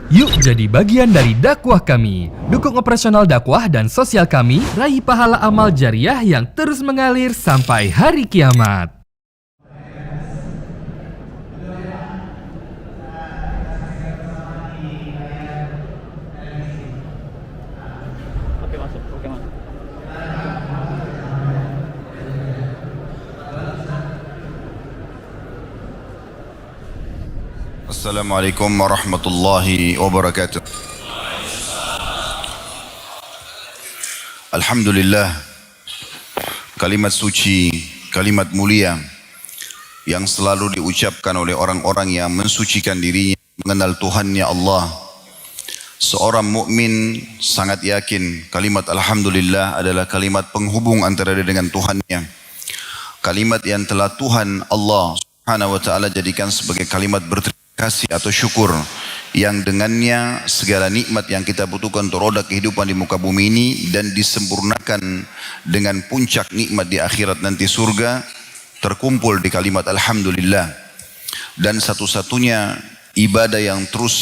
Yuk jadi bagian dari dakwah kami. Dukung operasional dakwah dan sosial kami, raih pahala amal jariah yang terus mengalir sampai hari kiamat. Oke masuk. Assalamualaikum warahmatullahi wabarakatuh. Alhamdulillah, kalimat suci, kalimat mulia yang selalu diucapkan oleh orang-orang yang mensucikan dirinya, mengenal Tuhannya Allah. Seorang mukmin sangat yakin kalimat Alhamdulillah adalah kalimat penghubung antara dia dengan Tuhannya. Kalimat yang telah Tuhan Allah Subhanahu wa ta'ala jadikan sebagai kalimat berterima kasih atau syukur, yang dengannya segala nikmat yang kita butuhkan untuk roda kehidupan di muka bumi ini dan disempurnakan dengan puncak nikmat di akhirat nanti surga terkumpul di kalimat Alhamdulillah. Dan satu-satunya ibadah yang terus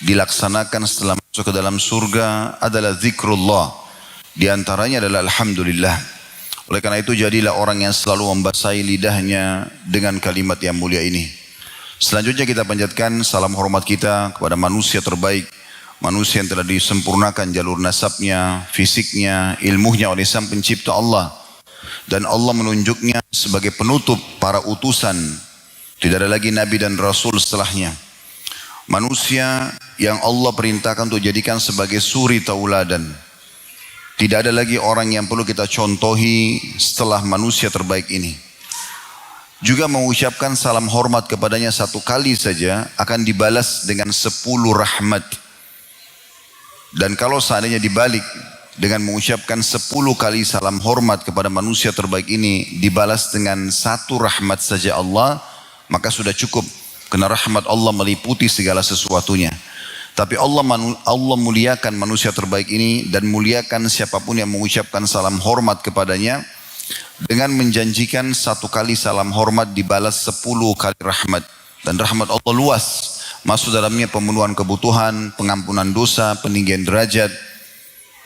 dilaksanakan setelah masuk ke dalam surga adalah zikrullah. Di antaranya adalah Alhamdulillah. Oleh karena itu jadilah orang yang selalu membasahi lidahnya dengan kalimat yang mulia ini. Selanjutnya kita panjatkan salam hormat kita kepada manusia terbaik, manusia yang telah disempurnakan jalur nasabnya, fisiknya, ilmunya oleh Sang Pencipta Allah. Dan Allah menunjuknya sebagai penutup para utusan. Tidak ada lagi Nabi dan Rasul setelahnya. Manusia yang Allah perintahkan untuk jadikan sebagai suri tauladan. Tidak ada lagi orang yang perlu kita contohi setelah manusia terbaik ini. Juga mengucapkan salam hormat kepadanya satu kali saja akan dibalas dengan 10 rahmat. Dan kalau seandainya dibalik dengan mengucapkan 10 kali salam hormat kepada manusia terbaik ini dibalas dengan 1 rahmat saja Allah, maka sudah cukup. Karena rahmat Allah meliputi segala sesuatunya. Tapi Allah muliakan manusia terbaik ini dan muliakan siapapun yang mengucapkan salam hormat kepadanya dengan menjanjikan 1 kali salam hormat dibalas 10 kali rahmat. Dan rahmat Allah luas, masuk dalamnya pemenuhan kebutuhan, pengampunan dosa, peninggian derajat,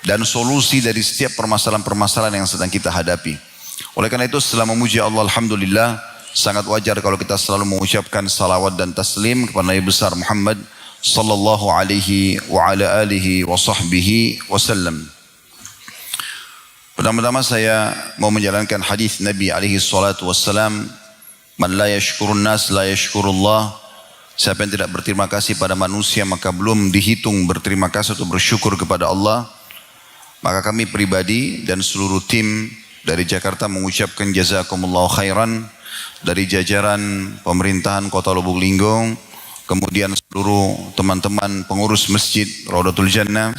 dan solusi dari setiap permasalahan-permasalahan yang sedang kita hadapi. Oleh karena itu setelah memuji Allah Alhamdulillah, sangat wajar kalau kita selalu mengucapkan salawat dan taslim kepada Nabi besar Muhammad sallallahu alaihi wa ala alihi wa sahbihi wasallam. Pertama-tama saya mau menjalankan hadis Nabi alaihi salatu wassalam, man la yashkurun nas la yashkurullah. Siapa yang tidak berterima kasih pada manusia maka belum dihitung berterima kasih atau bersyukur kepada Allah. Maka kami pribadi dan seluruh tim dari Jakarta mengucapkan jazakumullahu khairan dari jajaran pemerintahan Kota Lubuk Linggau, kemudian seluruh teman-teman pengurus Masjid Raudatul Jannah,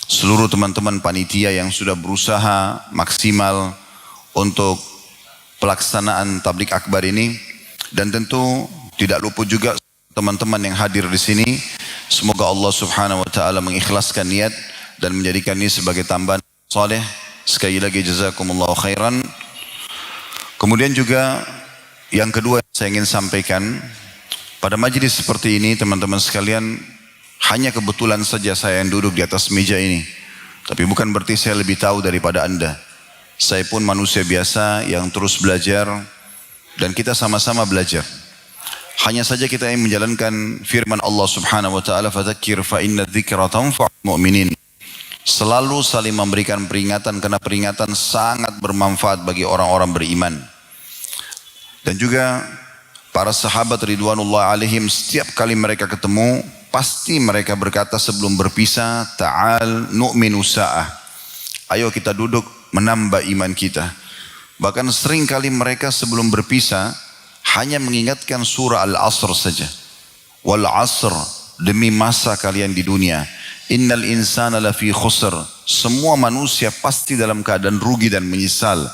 seluruh teman-teman panitia yang sudah berusaha maksimal untuk pelaksanaan tablik akbar ini, dan tentu tidak luput juga teman-teman yang hadir di sini. Semoga Allah Subhanahu wa taala mengikhlaskan niat dan menjadikan ini sebagai tambahan saleh. Sekali lagi jazakumullahu khairan. Kemudian juga yang kedua saya ingin sampaikan, pada majlis seperti ini teman-teman sekalian, hanya kebetulan saja saya yang duduk di atas meja ini. Tapi bukan berarti saya lebih tahu daripada Anda. Saya pun manusia biasa yang terus belajar. Dan kita sama-sama belajar. Hanya saja kita ingin menjalankan firman Allah Subhanahu wa ta'ala, fadzakir fa inna dzikra tanfa'ul mu'minin. Selalu saling memberikan peringatan, karena peringatan sangat bermanfaat bagi orang-orang beriman. Dan juga para sahabat ridwanullah alaihim, setiap kali mereka ketemu pasti mereka berkata sebelum berpisah, ta'al nu'minu sa'ah. Ayo kita duduk menambah iman kita. Bahkan sering kali mereka sebelum berpisah hanya mengingatkan surah Al-Asr saja. Wal asr, demi masa kalian di dunia. Innal insana lafi khusr. Semua manusia pasti dalam keadaan rugi dan menyesal.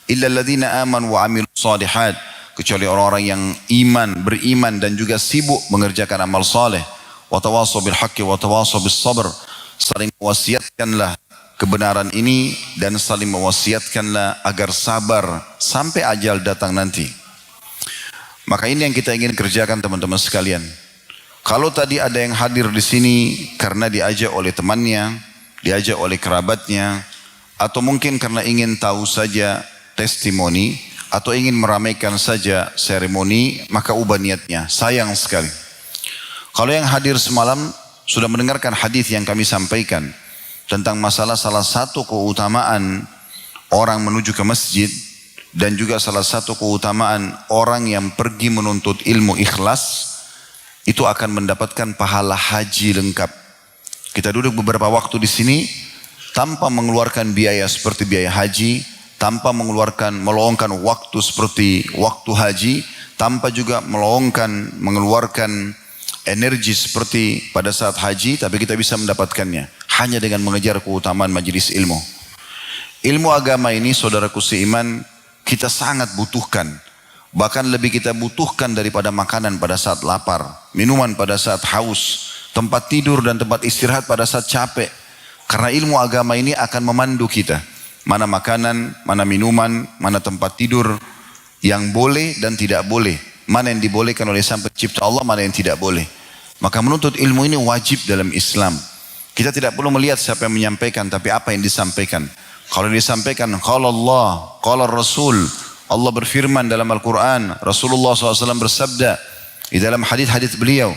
Illa alladhina aman wa amilu salihat. Kecuali orang-orang yang beriman dan juga sibuk mengerjakan amal saleh. Watawasaw bil haqqi watawasaw bis sabr. Saling mewasiatkanlah kebenaran ini dan saling mewasiatkanlah agar sabar sampai ajal datang nanti. Maka ini yang kita ingin kerjakan teman-teman sekalian. Kalau tadi ada yang hadir di sini karena diajak oleh temannya, diajak oleh kerabatnya, atau mungkin karena ingin tahu saja testimoni, atau ingin meramaikan saja seremoni, maka ubah niatnya. Sayang sekali. Kalau yang hadir semalam sudah mendengarkan hadis yang kami sampaikan tentang masalah salah satu keutamaan orang menuju ke masjid, dan juga salah satu keutamaan orang yang pergi menuntut ilmu ikhlas, itu akan mendapatkan pahala haji lengkap. Kita duduk beberapa waktu di sini tanpa mengeluarkan biaya seperti biaya haji, tanpa meluangkan waktu seperti waktu haji, tanpa juga mengeluarkan energi seperti pada saat haji, tapi kita bisa mendapatkannya hanya dengan mengejar keutamaan majelis ilmu. Ilmu agama ini, saudaraku seiman, kita sangat butuhkan. Bahkan lebih kita butuhkan daripada makanan pada saat lapar, minuman pada saat haus, tempat tidur dan tempat istirahat pada saat capek. Karena ilmu agama ini akan memandu kita. Mana makanan, mana minuman, mana tempat tidur yang boleh dan tidak boleh. Mana yang dibolehkan oleh Sang Pencipta Allah, mana yang tidak boleh. Maka menuntut ilmu ini wajib dalam Islam. Kita tidak perlu melihat siapa yang menyampaikan, tapi apa yang disampaikan. Kalau disampaikan, qala Allah, qala Rasul, Allah berfirman dalam Al-Quran, Rasulullah SAW bersabda di dalam hadis-hadis beliau,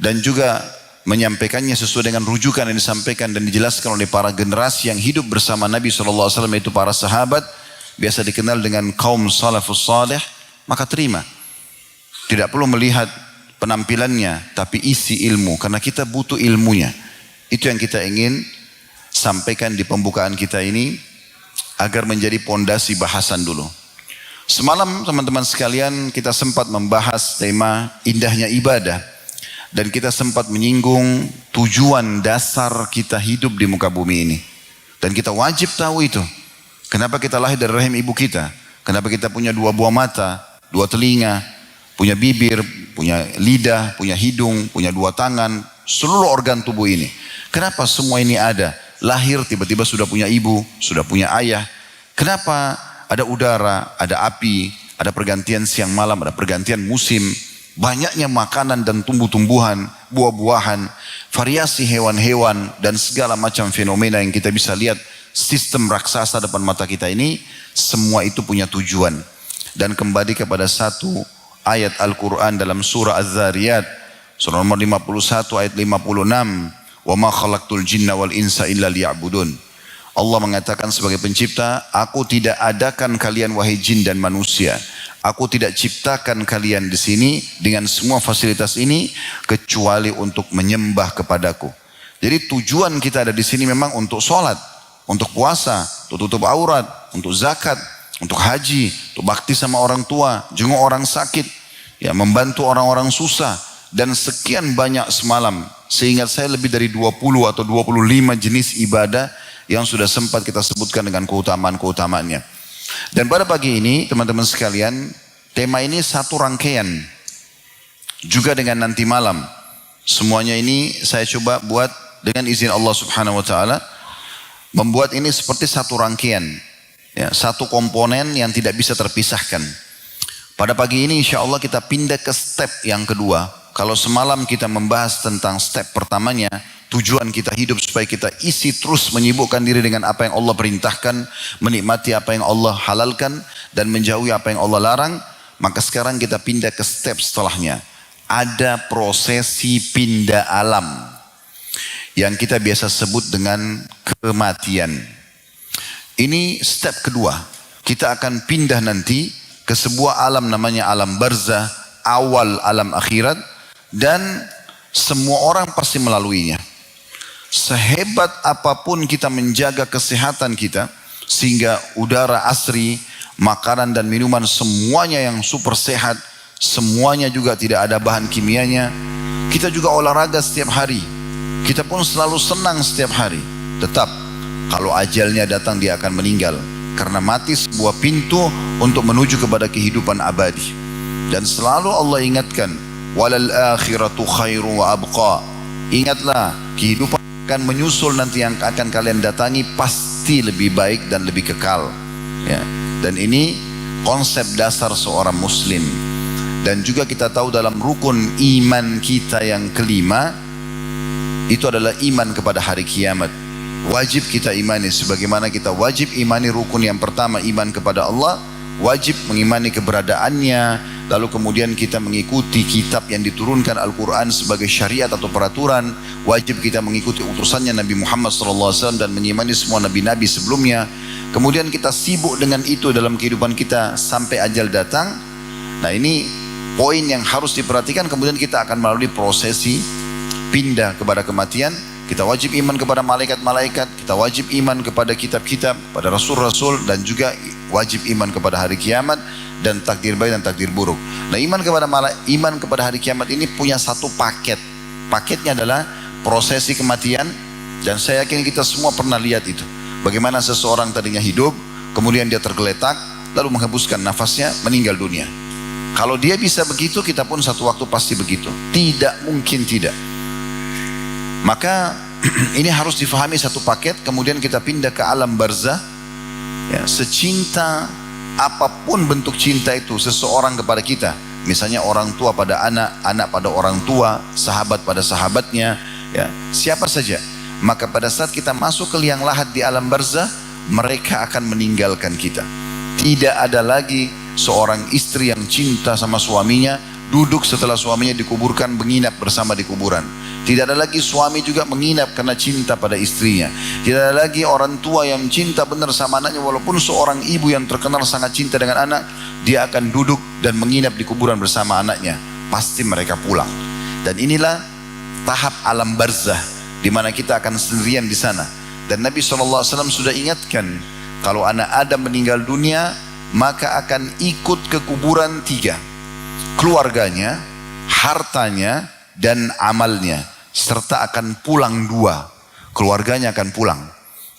dan juga menyampaikannya sesuai dengan rujukan yang disampaikan dan dijelaskan oleh para generasi yang hidup bersama Nabi SAW, yaitu para sahabat, biasa dikenal dengan kaum salafus salih, maka terima. Tidak perlu melihat penampilannya, tapi isi ilmu, karena kita butuh ilmunya. Itu yang kita ingin sampaikan di pembukaan kita ini, agar menjadi pondasi bahasan dulu. Semalam teman-teman sekalian kita sempat membahas tema indahnya ibadah. Dan kita sempat menyinggung tujuan dasar kita hidup di muka bumi ini. Dan kita wajib tahu itu. Kenapa kita lahir dari rahim ibu kita? Kenapa kita punya dua buah mata, dua telinga, punya bibir, punya lidah, punya hidung, punya dua tangan, seluruh organ tubuh ini. Kenapa semua ini ada? Lahir tiba-tiba sudah punya ibu, sudah punya ayah. Kenapa ada udara, ada api, ada pergantian siang malam, ada pergantian musim. Banyaknya makanan dan tumbuh-tumbuhan, buah-buahan, variasi hewan-hewan, dan segala macam fenomena yang kita bisa lihat. Sistem raksasa depan mata kita ini, semua itu punya tujuan. Dan kembali kepada satu ayat Al-Quran dalam surah Az-Zariyat, surah nomor 51 ayat 56. Wa ma khalaqtul jinna wal insa illa liya'budun. Allah mengatakan sebagai pencipta, aku tidak adakan kalian wahai jin dan manusia. Aku tidak ciptakan kalian di sini dengan semua fasilitas ini kecuali untuk menyembah kepadaku. Jadi tujuan kita ada di sini memang untuk sholat, untuk puasa, untuk tutup aurat, untuk zakat, untuk haji, untuk bakti sama orang tua, jenguk orang sakit, ya, membantu orang-orang susah, dan sekian banyak semalam. Seingat saya lebih dari 20 atau 25 jenis ibadah yang sudah sempat kita sebutkan dengan keutamaan-keutamaannya. Dan pada pagi ini teman-teman sekalian, tema ini satu rangkaian juga dengan nanti malam. Semuanya ini saya coba buat dengan izin Allah Subhanahu wa taala, membuat ini seperti satu rangkaian, ya, satu komponen yang tidak bisa terpisahkan. Pada pagi ini insya Allah kita pindah ke step yang kedua. Kalau semalam kita membahas tentang step pertamanya, tujuan kita hidup supaya kita isi terus menyibukkan diri dengan apa yang Allah perintahkan, menikmati apa yang Allah halalkan, dan menjauhi apa yang Allah larang. Maka sekarang kita pindah ke step setelahnya. Ada prosesi pindah alam yang kita biasa sebut dengan kematian. Ini step kedua. Kita akan pindah nanti ke sebuah alam namanya alam barzah, awal alam akhirat, dan semua orang pasti melaluinya. Sehebat apapun kita menjaga kesehatan kita, sehingga udara asri, makanan dan minuman semuanya yang super sehat, semuanya juga tidak ada bahan kimianya. Kita juga olahraga setiap hari, kita pun selalu senang setiap hari. Tetap kalau ajalnya datang dia akan meninggal, karena mati sebuah pintu untuk menuju kepada kehidupan abadi. Dan selalu Allah ingatkan, walal akhiratu khairu wa abqa. Ingatlah, kehidupan akan menyusul nanti yang akan kalian datangi pasti lebih baik dan lebih kekal, ya. Dan ini konsep dasar seorang muslim. Dan juga kita tahu dalam rukun iman kita yang kelima, itu adalah iman kepada hari kiamat. Wajib kita imani, sebagaimana kita wajib imani rukun yang pertama, iman kepada Allah, wajib mengimani keberadaannya, lalu kemudian kita mengikuti kitab yang diturunkan Al-Quran sebagai syariat atau peraturan, wajib kita mengikuti utusannya Nabi Muhammad SAW dan mengimani semua nabi-nabi sebelumnya. Kemudian kita sibuk dengan itu dalam kehidupan kita sampai ajal datang. Nah, ini poin yang harus diperhatikan. Kemudian kita akan melalui prosesi pindah kepada kematian. Kita wajib iman kepada malaikat-malaikat, kita wajib iman kepada kitab-kitab, pada rasul-rasul, dan juga wajib iman kepada hari kiamat dan takdir baik dan takdir buruk. Nah, iman kepada hari kiamat ini punya satu paket. Paketnya adalah prosesi kematian, dan saya yakin kita semua pernah lihat itu. Bagaimana seseorang tadinya hidup, kemudian dia tergeletak, lalu menghembuskan nafasnya, meninggal dunia. Kalau dia bisa begitu, kita pun satu waktu pasti begitu. Tidak mungkin tidak. Maka ini harus difahami satu paket. Kemudian kita pindah ke alam barzah. Ya, secinta apapun bentuk cinta itu seseorang kepada kita, misalnya orang tua pada anak, anak pada orang tua, sahabat pada sahabatnya, ya, siapa saja. Maka pada saat kita masuk ke liang lahat di alam barzah, mereka akan meninggalkan kita. Tidak ada lagi seorang istri yang cinta sama suaminya duduk setelah suaminya dikuburkan menginap bersama di kuburan. Tidak ada lagi suami juga menginap karena cinta pada istrinya. Tidak ada lagi orang tua yang cinta benar sama anaknya, walaupun seorang ibu yang terkenal sangat cinta dengan anak, dia akan duduk dan menginap di kuburan bersama anaknya. Pasti mereka pulang. Dan inilah tahap alam barzah, di mana kita akan sendirian di sana. Dan Nabi SAW sudah ingatkan, kalau anak Adam meninggal dunia, maka akan ikut ke kuburan 3. Keluarganya, hartanya, dan amalnya. Serta akan pulang 2. Keluarganya akan pulang.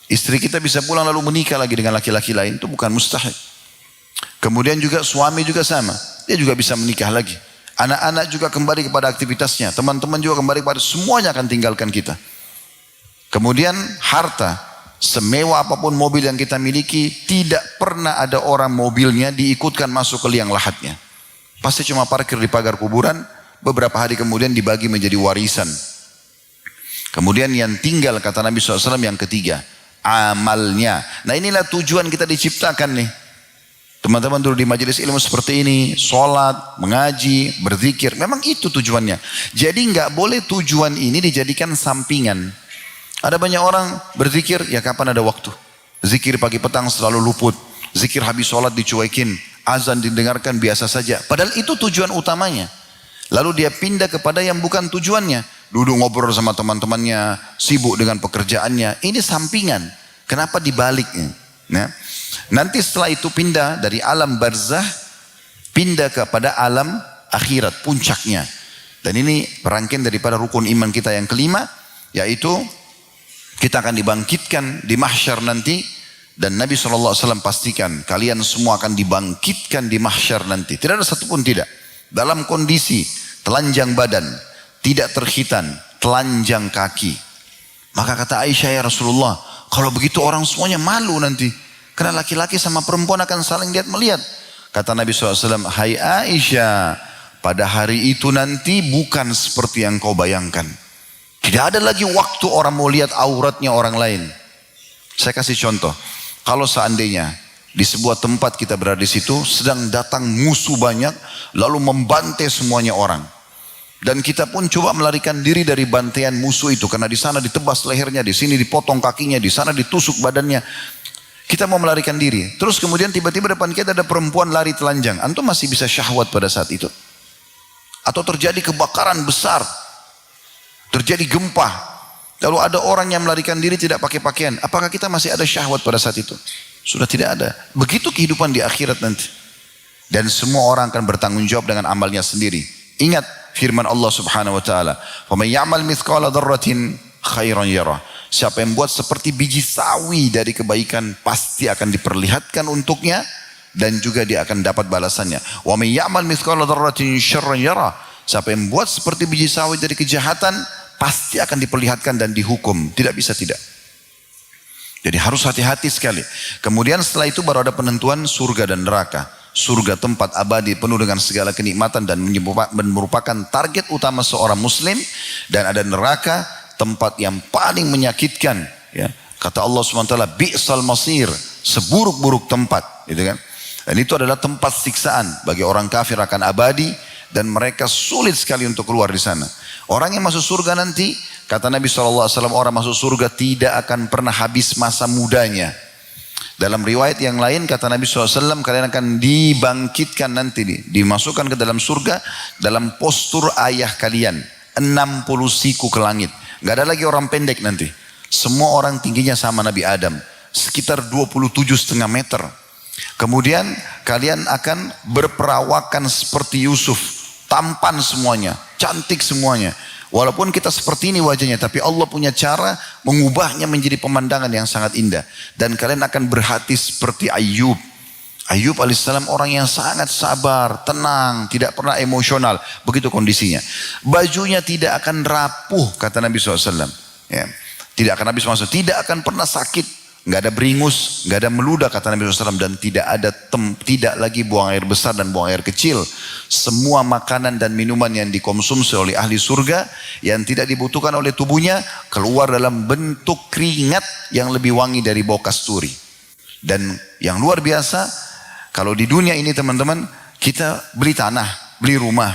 Istri kita bisa pulang lalu menikah lagi dengan laki-laki lain, itu bukan mustahil. Kemudian juga suami juga sama, dia juga bisa menikah lagi. Anak-anak juga kembali kepada aktivitasnya, teman-teman juga kembali kepada, semuanya akan tinggalkan kita. Kemudian harta, semewah apapun mobil yang kita miliki, tidak pernah ada orang mobilnya diikutkan masuk ke liang lahatnya. Pasti cuma parkir di pagar kuburan, beberapa hari kemudian dibagi menjadi warisan. Kemudian yang tinggal, kata Nabi SAW, yang ketiga, amalnya. Nah, inilah tujuan kita diciptakan nih. Teman-teman dulu di majelis ilmu seperti ini, sholat, mengaji, berzikir, memang itu tujuannya. Jadi nggak boleh tujuan ini dijadikan sampingan. Ada banyak orang berzikir, ya kapan ada waktu. Zikir pagi petang selalu luput. Zikir habis sholat dicuekin. Azan didengarkan biasa saja. Padahal itu tujuan utamanya. Lalu dia pindah kepada yang bukan tujuannya. Duduk ngobrol sama teman-temannya, sibuk dengan pekerjaannya. Ini sampingan. Kenapa dibaliknya? Nah, nanti setelah itu pindah dari alam barzah, pindah kepada alam akhirat, puncaknya. Dan ini rangkaian daripada rukun iman kita yang kelima, yaitu kita akan dibangkitkan di mahsyar nanti. Dan Nabi SAW pastikan kalian semua akan dibangkitkan di mahsyar nanti. Tidak ada satupun tidak. Dalam kondisi telanjang badan, tidak terkhitan, telanjang kaki. Maka kata Aisyah, ya Rasulullah, kalau begitu orang semuanya malu nanti. Karena laki-laki sama perempuan akan saling lihat melihat. Kata Nabi SAW, hai Aisyah, pada hari itu nanti bukan seperti yang kau bayangkan. Tidak ada lagi waktu orang mau lihat auratnya orang lain. Saya kasih contoh. Kalau seandainya di sebuah tempat kita berada di situ, sedang datang musuh banyak, lalu membantai semuanya orang. Dan kita pun coba melarikan diri dari bantaian musuh itu, karena di sana ditebas lehernya, di sini dipotong kakinya, di sana ditusuk badannya. Kita mau melarikan diri. Terus kemudian tiba-tiba depan kita ada perempuan lari telanjang. Antum masih bisa syahwat pada saat itu? Atau terjadi kebakaran besar, terjadi gempa, lalu ada orang yang melarikan diri tidak pakai pakaian. Apakah kita masih ada syahwat pada saat itu? Sudah tidak ada. Begitu kehidupan di akhirat nanti. Dan semua orang akan bertanggung jawab dengan amalnya sendiri. Ingat firman Allah Subhanahu wa taala, "Wa may ya'mal mithqala dzarratin khairan yarah." Siapa yang buat seperti biji sawi dari kebaikan, pasti akan diperlihatkan untuknya dan juga dia akan dapat balasannya. "Wa may ya'mal mithqala dzarratin syarran yarah." Siapa yang buat seperti biji sawi dari kejahatan, pasti akan diperlihatkan dan dihukum. Tidak bisa tidak. Jadi harus hati-hati sekali. Kemudian setelah itu baru ada penentuan surga dan neraka. surga tempat abadi penuh dengan segala kenikmatan dan merupakan target utama seorang muslim. Dan ada neraka, tempat yang paling menyakitkan. Ya. Kata Allah SWT, bi'sal masir, seburuk-buruk tempat. Gitu kan? Dan itu adalah tempat siksaan bagi orang kafir akan abadi. Dan mereka sulit sekali untuk keluar di sana. Orang yang masuk surga nanti, kata Nabi SAW, orang masuk surga tidak akan pernah habis masa mudanya. Dalam riwayat yang lain kata Nabi SAW, kalian akan dibangkitkan nanti, dimasukkan ke dalam surga dalam postur ayah kalian, 60 siku ke langit. Gak ada lagi orang pendek nanti. Semua orang tingginya sama Nabi Adam, sekitar 27,5 meter. Kemudian kalian akan berperawakan seperti Yusuf, tampan semuanya, cantik semuanya. Walaupun kita seperti ini wajahnya, tapi Allah punya cara mengubahnya menjadi pemandangan yang sangat indah. Dan kalian akan berhati seperti Ayub. Ayub alaihissalam orang yang sangat sabar, tenang, tidak pernah emosional. Begitu kondisinya. Bajunya tidak akan rapuh, kata Nabi SAW. Ya. Tidak akan habis masa, tidak akan pernah sakit. Nggak ada beringus, nggak ada meludah, kata Nabi SAW. Dan tidak lagi buang air besar dan buang air kecil. Semua makanan dan minuman yang dikonsumsi oleh ahli surga, yang tidak dibutuhkan oleh tubuhnya, keluar dalam bentuk keringat yang lebih wangi dari bau kasturi. Dan yang luar biasa, kalau di dunia ini teman-teman, kita beli tanah, beli rumah,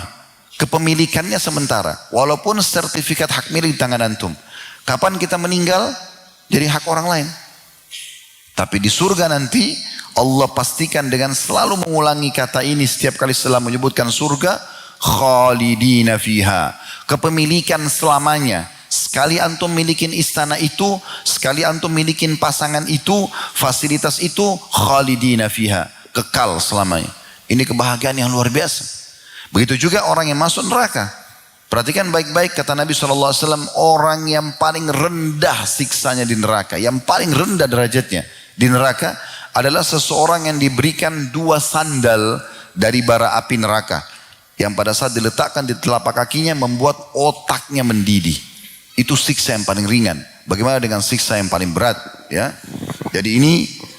kepemilikannya sementara. Walaupun sertifikat hak milik di tangan antum. Kapan kita meninggal, jadi hak orang lain. Tapi di surga nanti Allah pastikan dengan selalu mengulangi kata ini setiap kali setelah menyebutkan surga, khalidina fiha, kepemilikan selamanya. Sekali antum milikin istana itu, sekali antum milikin pasangan itu, fasilitas itu, khalidina fiha, kekal selamanya. Ini kebahagiaan yang luar biasa. Begitu juga orang yang masuk neraka. Perhatikan baik-baik kata Nabi SAW, orang yang paling rendah siksanya di neraka, yang paling rendah derajatnya di neraka adalah seseorang yang diberikan 2 sandal dari bara api neraka. Yang pada saat diletakkan di telapak kakinya membuat otaknya mendidih. Itu siksa yang paling ringan. Bagaimana dengan siksa yang paling berat? Ya. Jadi ini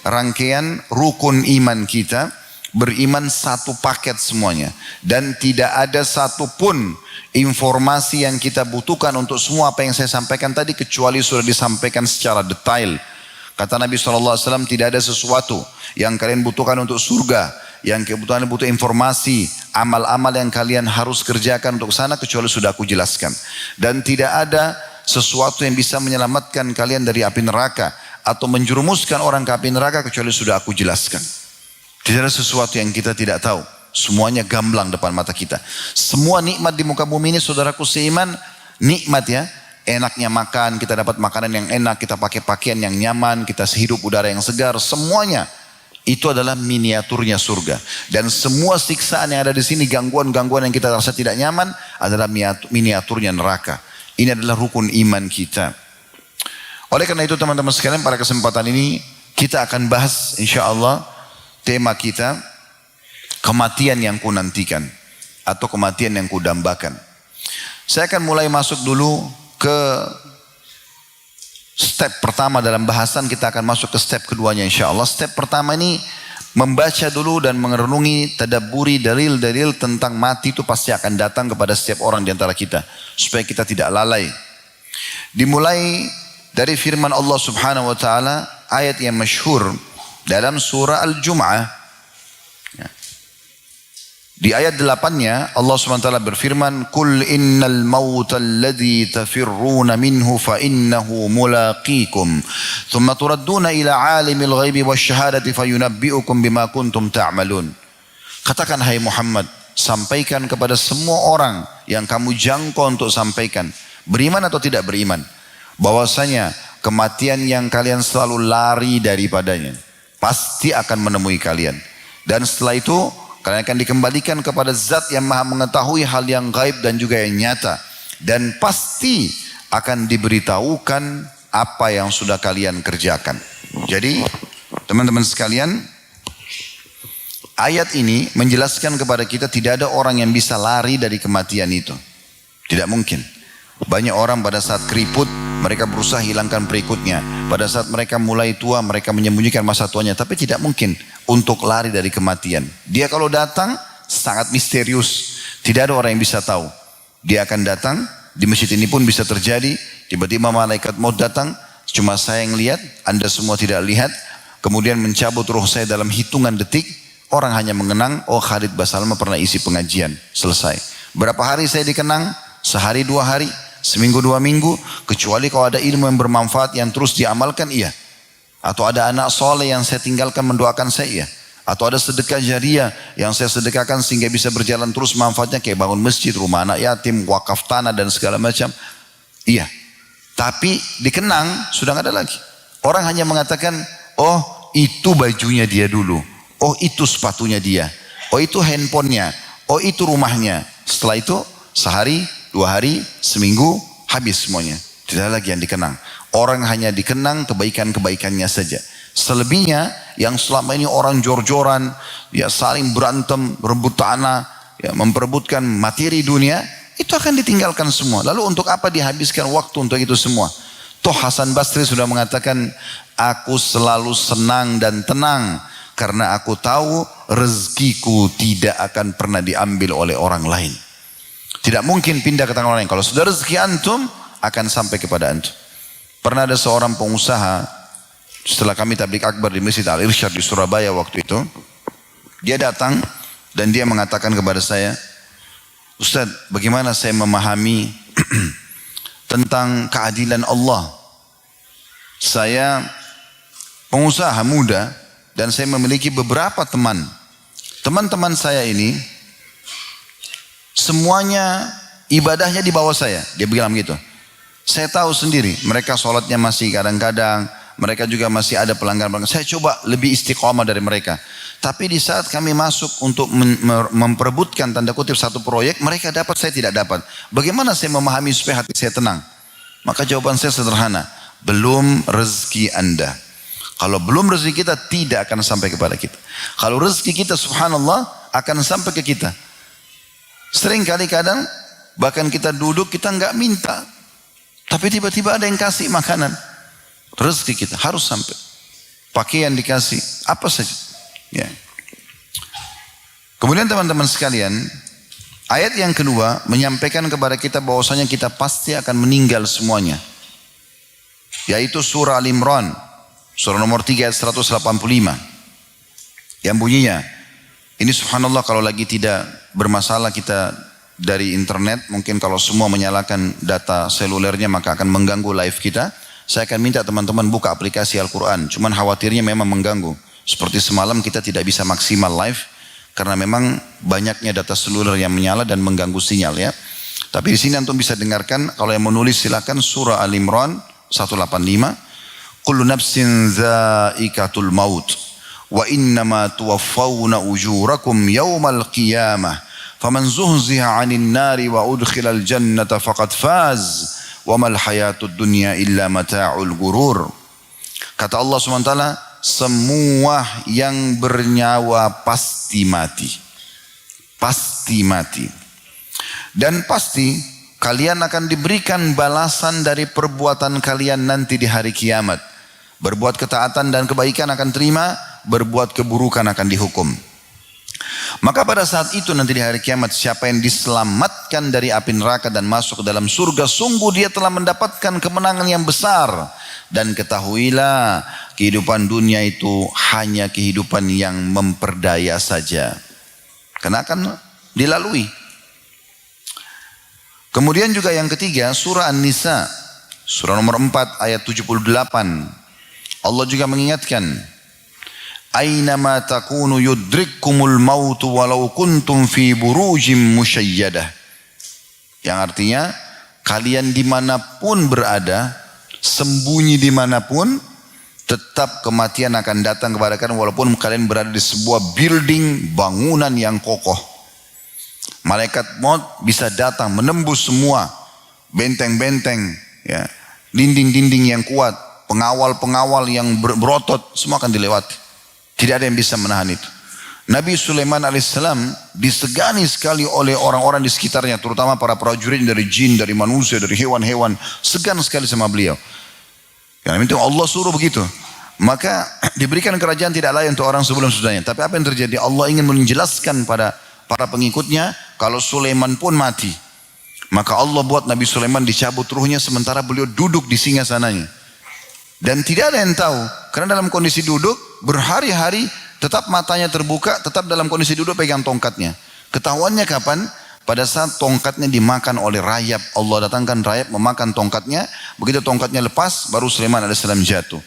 rangkaian rukun iman kita, beriman satu paket semuanya. Dan tidak ada satupun informasi yang kita butuhkan untuk semua apa yang saya sampaikan tadi, kecuali sudah disampaikan secara detail. Kata Nabi SAW, tidak ada sesuatu yang kalian butuhkan untuk surga, yang kebutuhan butuh informasi, amal-amal yang kalian harus kerjakan untuk sana, kecuali sudah aku jelaskan. Dan tidak ada sesuatu yang bisa menyelamatkan kalian dari api neraka, atau menjerumuskan orang ke api neraka, kecuali sudah aku jelaskan. Tidak ada sesuatu yang kita tidak tahu. Semuanya gamblang depan mata kita. Semua nikmat di muka bumi ini, saudaraku seiman, nikmat ya. Enaknya makan, kita dapat makanan yang enak, kita pakai pakaian yang nyaman, kita hirup udara yang segar, semuanya itu adalah miniaturnya surga. Dan semua siksaan yang ada di sini, gangguan-gangguan yang kita rasa tidak nyaman, adalah miniaturnya neraka. Ini adalah rukun iman kita. Oleh karena itu teman-teman sekalian, pada kesempatan ini kita akan bahas insya-Allah tema kita, kematian yang kunantikan atau kematian yang kudambakan. Saya akan mulai masuk dulu ke step pertama dalam bahasan, kita akan masuk ke step keduanya insya-Allah. Step pertama ini membaca dulu dan merenungi, tadabburi dalil-dalil tentang mati itu pasti akan datang kepada setiap orang di antara kita, supaya kita tidak lalai. Dimulai dari firman Allah Subhanahu wa taala, ayat yang masyhur dalam surah Al-Jum'ah. Di ayat 8-nya Allah SWT berfirman, Kul innal mauta alladhi tafirruna minhu fa innahu mulaqikum thumma turadduna ila alimil ghaibi wasyahadati fayunabbi'ukum bima kuntum ta'malun. Katakan hai Muhammad, sampaikan kepada semua orang yang kamu jangkau untuk sampaikan, beriman atau tidak beriman, bahwasanya kematian yang kalian selalu lari daripadanya pasti akan menemui kalian. Dan setelah itu kalian akan dikembalikan kepada zat yang maha mengetahui hal yang gaib dan juga yang nyata. Dan pasti akan diberitahukan apa yang sudah kalian kerjakan. Jadi teman-teman sekalian, ayat ini menjelaskan kepada kita tidak ada orang yang bisa lari dari kematian itu. Tidak mungkin. Banyak orang pada saat keriput mereka berusaha hilangkan berikutnya. Pada saat mereka mulai tua mereka menyembunyikan masa tuanya. Tapi tidak mungkin untuk lari dari kematian. Dia kalau datang sangat misterius. Tidak ada orang yang bisa tahu. Dia akan datang, di masjid ini pun bisa terjadi. Tiba-tiba malaikat maut datang, cuma saya yang lihat, Anda semua tidak lihat. Kemudian mencabut ruh saya dalam hitungan detik. Orang hanya mengenang, oh Khalid Basalamah pernah isi pengajian. Selesai. Berapa hari saya dikenang? Sehari 2 hari, seminggu 2 minggu. Kecuali kalau ada ilmu yang bermanfaat yang terus diamalkan, iya. Atau ada anak soleh yang saya tinggalkan mendoakan saya, iya. Atau ada sedekah jariah yang saya sedekahkan sehingga bisa berjalan terus manfaatnya, kayak bangun masjid, rumah anak yatim, wakaf tanah dan segala macam. Iya. Tapi dikenang sudah nggak ada lagi. Orang hanya mengatakan, oh itu bajunya dia dulu. Oh itu sepatunya dia. Oh itu handphonenya. Oh itu rumahnya. Setelah itu sehari, 2 hari, seminggu habis semuanya. Tidak ada lagi yang dikenang. Orang hanya dikenang kebaikan-kebaikannya saja. Selebihnya yang selama ini orang jor-joran, ya saling berantem, rebut tanah, ya memperebutkan materi dunia, itu akan ditinggalkan semua. Lalu untuk apa dihabiskan waktu untuk itu semua? Toh Hasan Basri sudah mengatakan, aku selalu senang dan tenang karena aku tahu rezekiku tidak akan pernah diambil oleh orang lain. Tidak mungkin pindah ke tangan orang lain. Kalau sudah rezeki antum, akan sampai kepada antum. Pernah ada seorang pengusaha, setelah kami tabligh akbar di Masjid Al-Irsyad di Surabaya waktu itu, dia datang dan dia mengatakan kepada saya, Ustaz, bagaimana saya memahami tentang keadilan Allah? Saya pengusaha muda dan saya memiliki beberapa teman. Teman-teman saya ini semuanya ibadahnya di bawah saya. Dia bilang gitu. Saya tahu sendiri, mereka sholatnya masih kadang-kadang, mereka juga masih ada pelanggaran-pelanggaran. Saya coba lebih istiqomah dari mereka. Tapi di saat kami masuk untuk memperebutkan tanda kutip satu proyek, mereka dapat, saya tidak dapat. Bagaimana saya memahami supaya hati saya tenang? Maka jawaban saya sederhana, belum rezeki Anda. Kalau belum rezeki kita, tidak akan sampai kepada kita. Kalau rezeki kita subhanallah akan sampai ke kita. Sering kali kadang bahkan kita duduk kita nggak minta, tapi tiba-tiba ada yang kasih makanan. Rezeki kita harus sampai. Pakaian dikasih, apa saja. Ya. Kemudian teman-teman sekalian, ayat yang kedua menyampaikan kepada kita bahwasanya kita pasti akan meninggal semuanya. Yaitu surah Al-Imran, surah nomor 3 ayat 185. Yang bunyinya, ini subhanallah kalau lagi tidak bermasalah kita dari internet, mungkin kalau semua menyalakan data selulernya maka akan mengganggu live kita. Saya akan minta teman-teman buka aplikasi Al-Quran. Cuman khawatirnya memang mengganggu. Seperti semalam kita tidak bisa maksimal live karena memang banyaknya data seluler yang menyala dan mengganggu sinyal ya. Tapi di sini antum bisa dengarkan, kalau yang menulis silakan surah Al-Imran 185. Kullu nafsin zaikatul maut wa innama tuwaffawna ujurakum yawmal qiyamah faman zuhziha 'anil nari wa udkhilal jannata faqad faz wa mal hayatud dunya illa mata'ul gurur. Kata Allah SWT, semua yang bernyawa pasti mati. Pasti mati. Dan pasti kalian akan diberikan balasan dari perbuatan kalian nanti di hari kiamat. Berbuat ketaatan dan kebaikan akan terima, berbuat keburukan akan dihukum. Maka pada saat itu nanti di hari kiamat, siapa yang diselamatkan dari api neraka dan masuk ke dalam surga, sungguh dia telah mendapatkan kemenangan yang besar. Dan ketahuilah, kehidupan dunia itu hanya kehidupan yang memperdaya saja. Karena akan dilalui. Kemudian juga yang ketiga, surah An-Nisa, surah nomor 4 ayat 78. Allah juga mengingatkan, Aynama takunu yudrikkumul mautu walau kuntum fi burujim musyayyadah. Yang artinya, kalian dimanapun berada, sembunyi dimanapun, tetap kematian akan datang kepada kalian walaupun kalian berada di sebuah building, bangunan yang kokoh. Malaikat maut bisa datang menembus semua benteng-benteng, ya, dinding-dinding yang kuat, pengawal-pengawal yang berotot, semua akan dilewati. Tidak ada yang bisa menahan itu. Nabi Sulaiman alaihissalam disegani sekali oleh orang-orang di sekitarnya, terutama para prajurit dari jin, dari manusia, dari hewan-hewan, segan sekali sama beliau. Karena itu Allah suruh begitu. Maka diberikan kerajaan tidak lain untuk orang sebelum sudahnya. Tapi apa yang terjadi? Allah ingin menjelaskan pada para pengikutnya kalau Sulaiman pun mati. Maka Allah buat Nabi Sulaiman dicabut ruhnya sementara beliau duduk di singgasananya. Dan tidak ada yang tahu. Karena dalam kondisi duduk berhari-hari tetap matanya terbuka, tetap dalam kondisi duduk pegang tongkatnya. Ketahuannya kapan? Pada saat tongkatnya dimakan oleh rayap. Allah datangkan rayap memakan tongkatnya. Begitu tongkatnya lepas baru Sulaiman AS jatuh.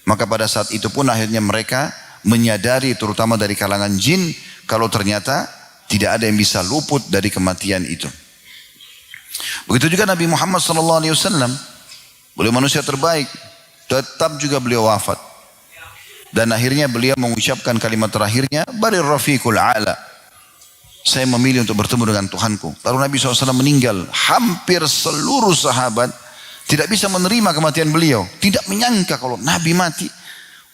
Maka pada saat itu pun akhirnya mereka menyadari terutama dari kalangan jin kalau ternyata tidak ada yang bisa luput dari kematian itu. Begitu juga Nabi Muhammad SAW, beliau manusia terbaik, tetap juga beliau wafat. Dan akhirnya beliau mengucapkan kalimat terakhirnya, Barir Rafiqul A'la. Saya memilih untuk bertemu dengan Tuhanku. Lalu Nabi SAW meninggal. Hampir seluruh sahabat tidak bisa menerima kematian beliau. Tidak menyangka kalau Nabi mati.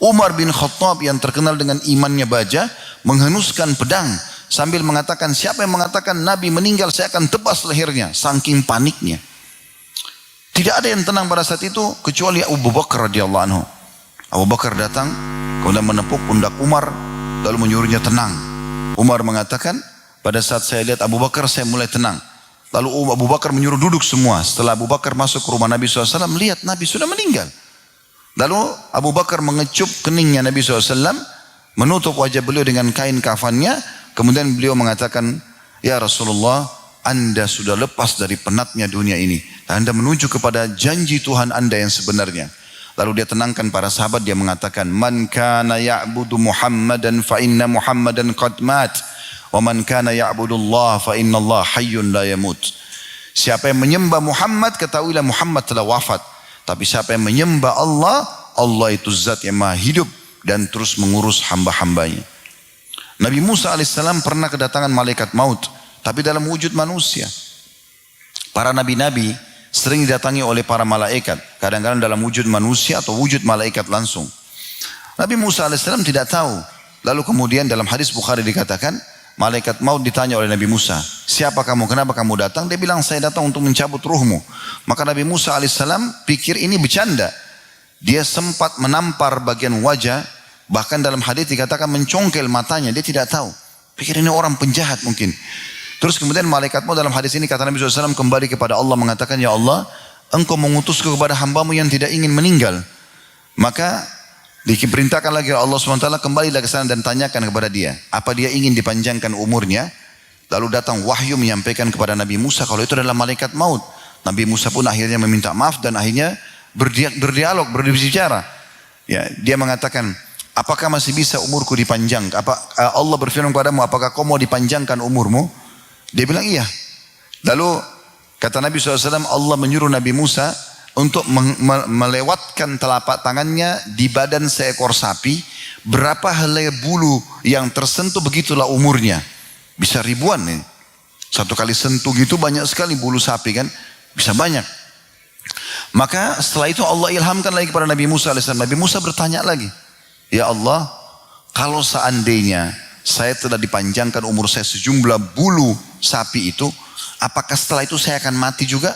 Umar bin Khattab yang terkenal dengan imannya baja, menghenuskan pedang sambil mengatakan, siapa yang mengatakan Nabi meninggal saya akan tebas lehernya. Saking paniknya. Tidak ada yang tenang pada saat itu kecuali Abu Bakar radhiyallahu anhu. Abu Bakar datang kemudian menepuk pundak Umar lalu menyuruhnya tenang. Umar mengatakan, pada saat saya lihat Abu Bakar saya mulai tenang. Lalu Abu Bakar menyuruh duduk semua. Setelah Abu Bakar masuk ke rumah Nabi SAW, melihat Nabi sudah meninggal. Lalu Abu Bakar mengecup keningnya Nabi SAW, menutup wajah beliau dengan kain kafannya. Kemudian beliau mengatakan, ya Rasulullah, Anda sudah lepas dari penatnya dunia ini. Dan Anda menuju kepada janji Tuhan Anda yang sebenarnya. Lalu dia tenangkan para sahabat, dia mengatakan, Man kana ya'budu Muhammadan fa inna Muhammadan qad mat. Wa man kana ya'budullah fa inna Allah hayyun la yamut. Siapa yang menyembah Muhammad, ketahuilah Muhammad telah wafat. Tapi siapa yang menyembah Allah, Allah itu zat yang maha hidup dan terus mengurus hamba-hambanya. Nabi Musa alaihissalam pernah kedatangan malaikat maut, tapi dalam wujud manusia. Para nabi-nabi sering didatangi oleh para malaikat, kadang-kadang dalam wujud manusia atau wujud malaikat langsung. Nabi Musa alaihissalam tidak tahu. Lalu kemudian dalam hadis Bukhari dikatakan, malaikat maut ditanya oleh Nabi Musa, siapa kamu, kenapa kamu datang? Dia bilang, saya datang untuk mencabut ruhmu. Maka Nabi Musa alaihissalam pikir ini bercanda. Dia sempat menampar bagian wajah, bahkan dalam hadis dikatakan mencongkel matanya, dia tidak tahu. Pikir ini orang penjahat mungkin. Terus kemudian malaikat maut dalam hadis ini kata Nabi SAW kembali kepada Allah mengatakan, ya Allah, engkau mengutusku kepada hambamu yang tidak ingin meninggal. Maka diperintahkan lagi Allah SWT, kembalilah ke sana dan tanyakan kepada dia, apa dia ingin dipanjangkan umurnya. Lalu datang wahyu menyampaikan kepada Nabi Musa kalau itu adalah malaikat maut. Nabi Musa pun akhirnya meminta maaf dan akhirnya berdialog, berbicara. Ya, dia mengatakan, apakah masih bisa umurku dipanjang? Allah berfirman kepadamu, apakah kau mau dipanjangkan umurmu? Dia bilang iya. Lalu kata Nabi SAW, Allah menyuruh Nabi Musa untuk melewatkan telapak tangannya di badan seekor sapi. Berapa helai bulu yang tersentuh begitulah umurnya. Bisa ribuan nih. Satu kali sentuh gitu banyak sekali bulu sapi kan. Bisa banyak. Maka setelah itu Allah ilhamkan lagi kepada Nabi Musa AS. Nabi Musa bertanya lagi. Ya Allah, kalau seandainya saya telah dipanjangkan umur saya sejumlah bulu sapi itu, apakah setelah itu saya akan mati juga?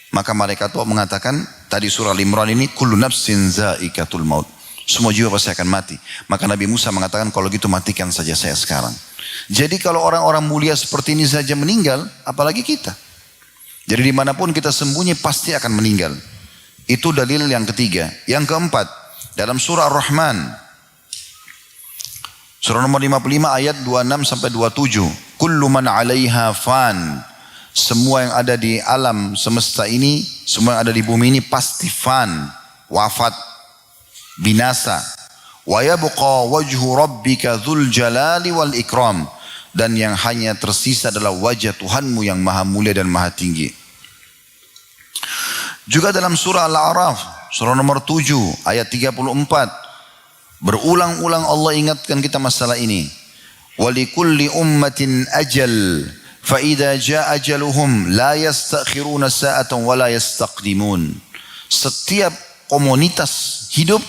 Maka malaikat Allah mengatakan, tadi surah Al-Imran ini, kullu nafsin zaikatul maut. Semua jiwa pasti akan mati. Maka Nabi Musa mengatakan, kalau gitu matikan saja saya sekarang. Jadi kalau orang-orang mulia seperti ini saja meninggal, apalagi kita. Jadi dimanapun kita sembunyi pasti akan meninggal. Itu dalil yang ketiga. Yang keempat, dalam surah Ar-Rahman, surah nomor 55 ayat 26 sampai 27. Kullu man 'alaiha fan. Semua yang ada di alam semesta ini, semua yang ada di bumi ini pasti fan, wafat, binasa. Wa yabqa wajhu rabbika dzul jalali wal ikram. Dan yang hanya tersisa adalah wajah Tuhanmu yang maha mulia dan maha tinggi. Juga dalam surah Al-A'raf, surah nomor 7 ayat 34, berulang-ulang Allah ingatkan kita masalah ini. Walikulli ummatin ajal, fa idza jaa ajaluhum la yastakhiruna sa'atan wa la yastaqdimun. Setiap komunitas hidup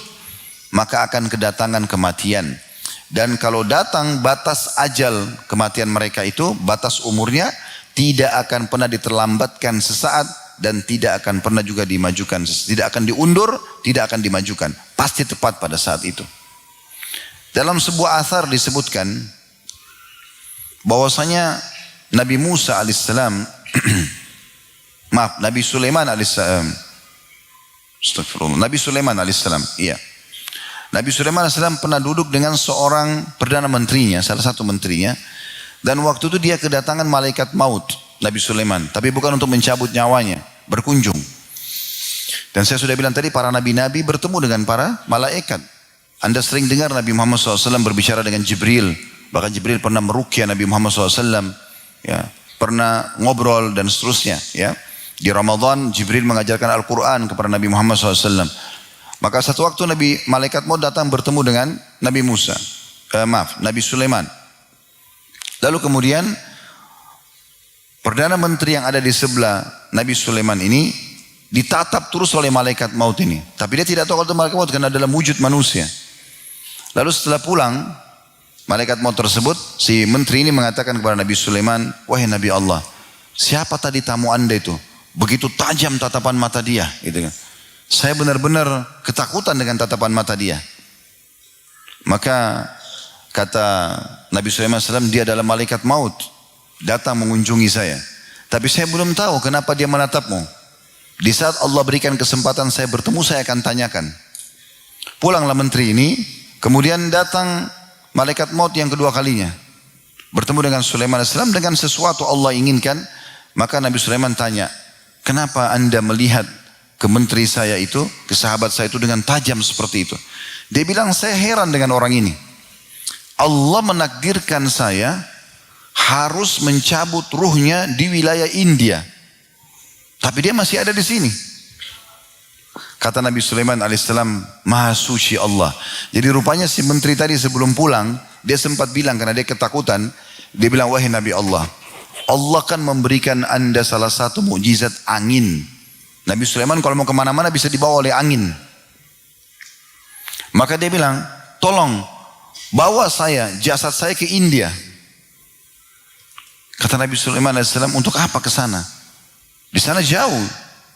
maka akan kedatangan kematian. Dan kalau datang batas ajal kematian mereka itu, batas umurnya tidak akan pernah diterlambatkan sesaat dan tidak akan pernah juga dimajukan. Tidak akan diundur, tidak akan dimajukan. Pasti tepat pada saat itu. Dalam sebuah athar disebutkan bahwasanya Nabi Musa alaihissalam, maaf, Nabi Sulaiman alaihissalam, astagfirullah, Nabi Sulaiman alaihissalam, iya. Nabi Sulaiman alaihissalam pernah duduk dengan seorang perdana menterinya, salah satu menterinya, dan waktu itu dia kedatangan malaikat maut, Nabi Sulaiman, tapi bukan untuk mencabut nyawanya, berkunjung. Dan saya sudah bilang tadi, para nabi-nabi bertemu dengan para malaikat. Anda sering dengar Nabi Muhammad SAW berbicara dengan Jibril, bahkan Jibril pernah meruqyah Nabi Muhammad SAW, ya, pernah ngobrol dan seterusnya. Ya. Di Ramadan Jibril mengajarkan Al-Quran kepada Nabi Muhammad SAW. Maka satu waktu malaikat maut datang bertemu dengan Nabi Nabi Sulaiman. Lalu kemudian Perdana Menteri yang ada di sebelah Nabi Sulaiman ini ditatap terus oleh malaikat maut ini. Tapi dia tidak tahu kalau itu malaikat maut karena dalam wujud manusia. Lalu setelah pulang, malaikat maut tersebut, si menteri ini mengatakan kepada Nabi Sulaiman, wahai Nabi Allah, siapa tadi tamu anda itu? Begitu tajam tatapan mata dia. Gitu kan. Saya benar-benar ketakutan dengan tatapan mata dia. Maka kata Nabi Sulaiman SAW, dia adalah malaikat maut. Datang mengunjungi saya. Tapi saya belum tahu kenapa dia menatapmu. Di saat Allah berikan kesempatan saya bertemu, saya akan tanyakan. Pulanglah menteri ini. Kemudian datang malaikat maut yang kedua kalinya. Bertemu dengan Sulaiman AS dengan sesuatu Allah inginkan. Maka Nabi Sulaiman tanya, kenapa anda melihat ke menteri saya itu, ke sahabat saya itu dengan tajam seperti itu? Dia bilang, saya heran dengan orang ini. Allah menakdirkan saya harus mencabut ruhnya di wilayah India. Tapi dia masih ada di sini. Kata Nabi Sulaiman alaihissalam, Maha Suci Allah. Jadi rupanya si menteri tadi sebelum pulang, dia sempat bilang karena dia ketakutan, dia bilang, wahai Nabi Allah, Allah kan memberikan anda salah satu mukjizat angin. Nabi Sulaiman kalau mau kemana-mana bisa dibawa oleh angin. Maka dia bilang, tolong bawa saya, jasad saya ke India. Kata Nabi Sulaiman alaihissalam, untuk apa ke sana? Di sana jauh,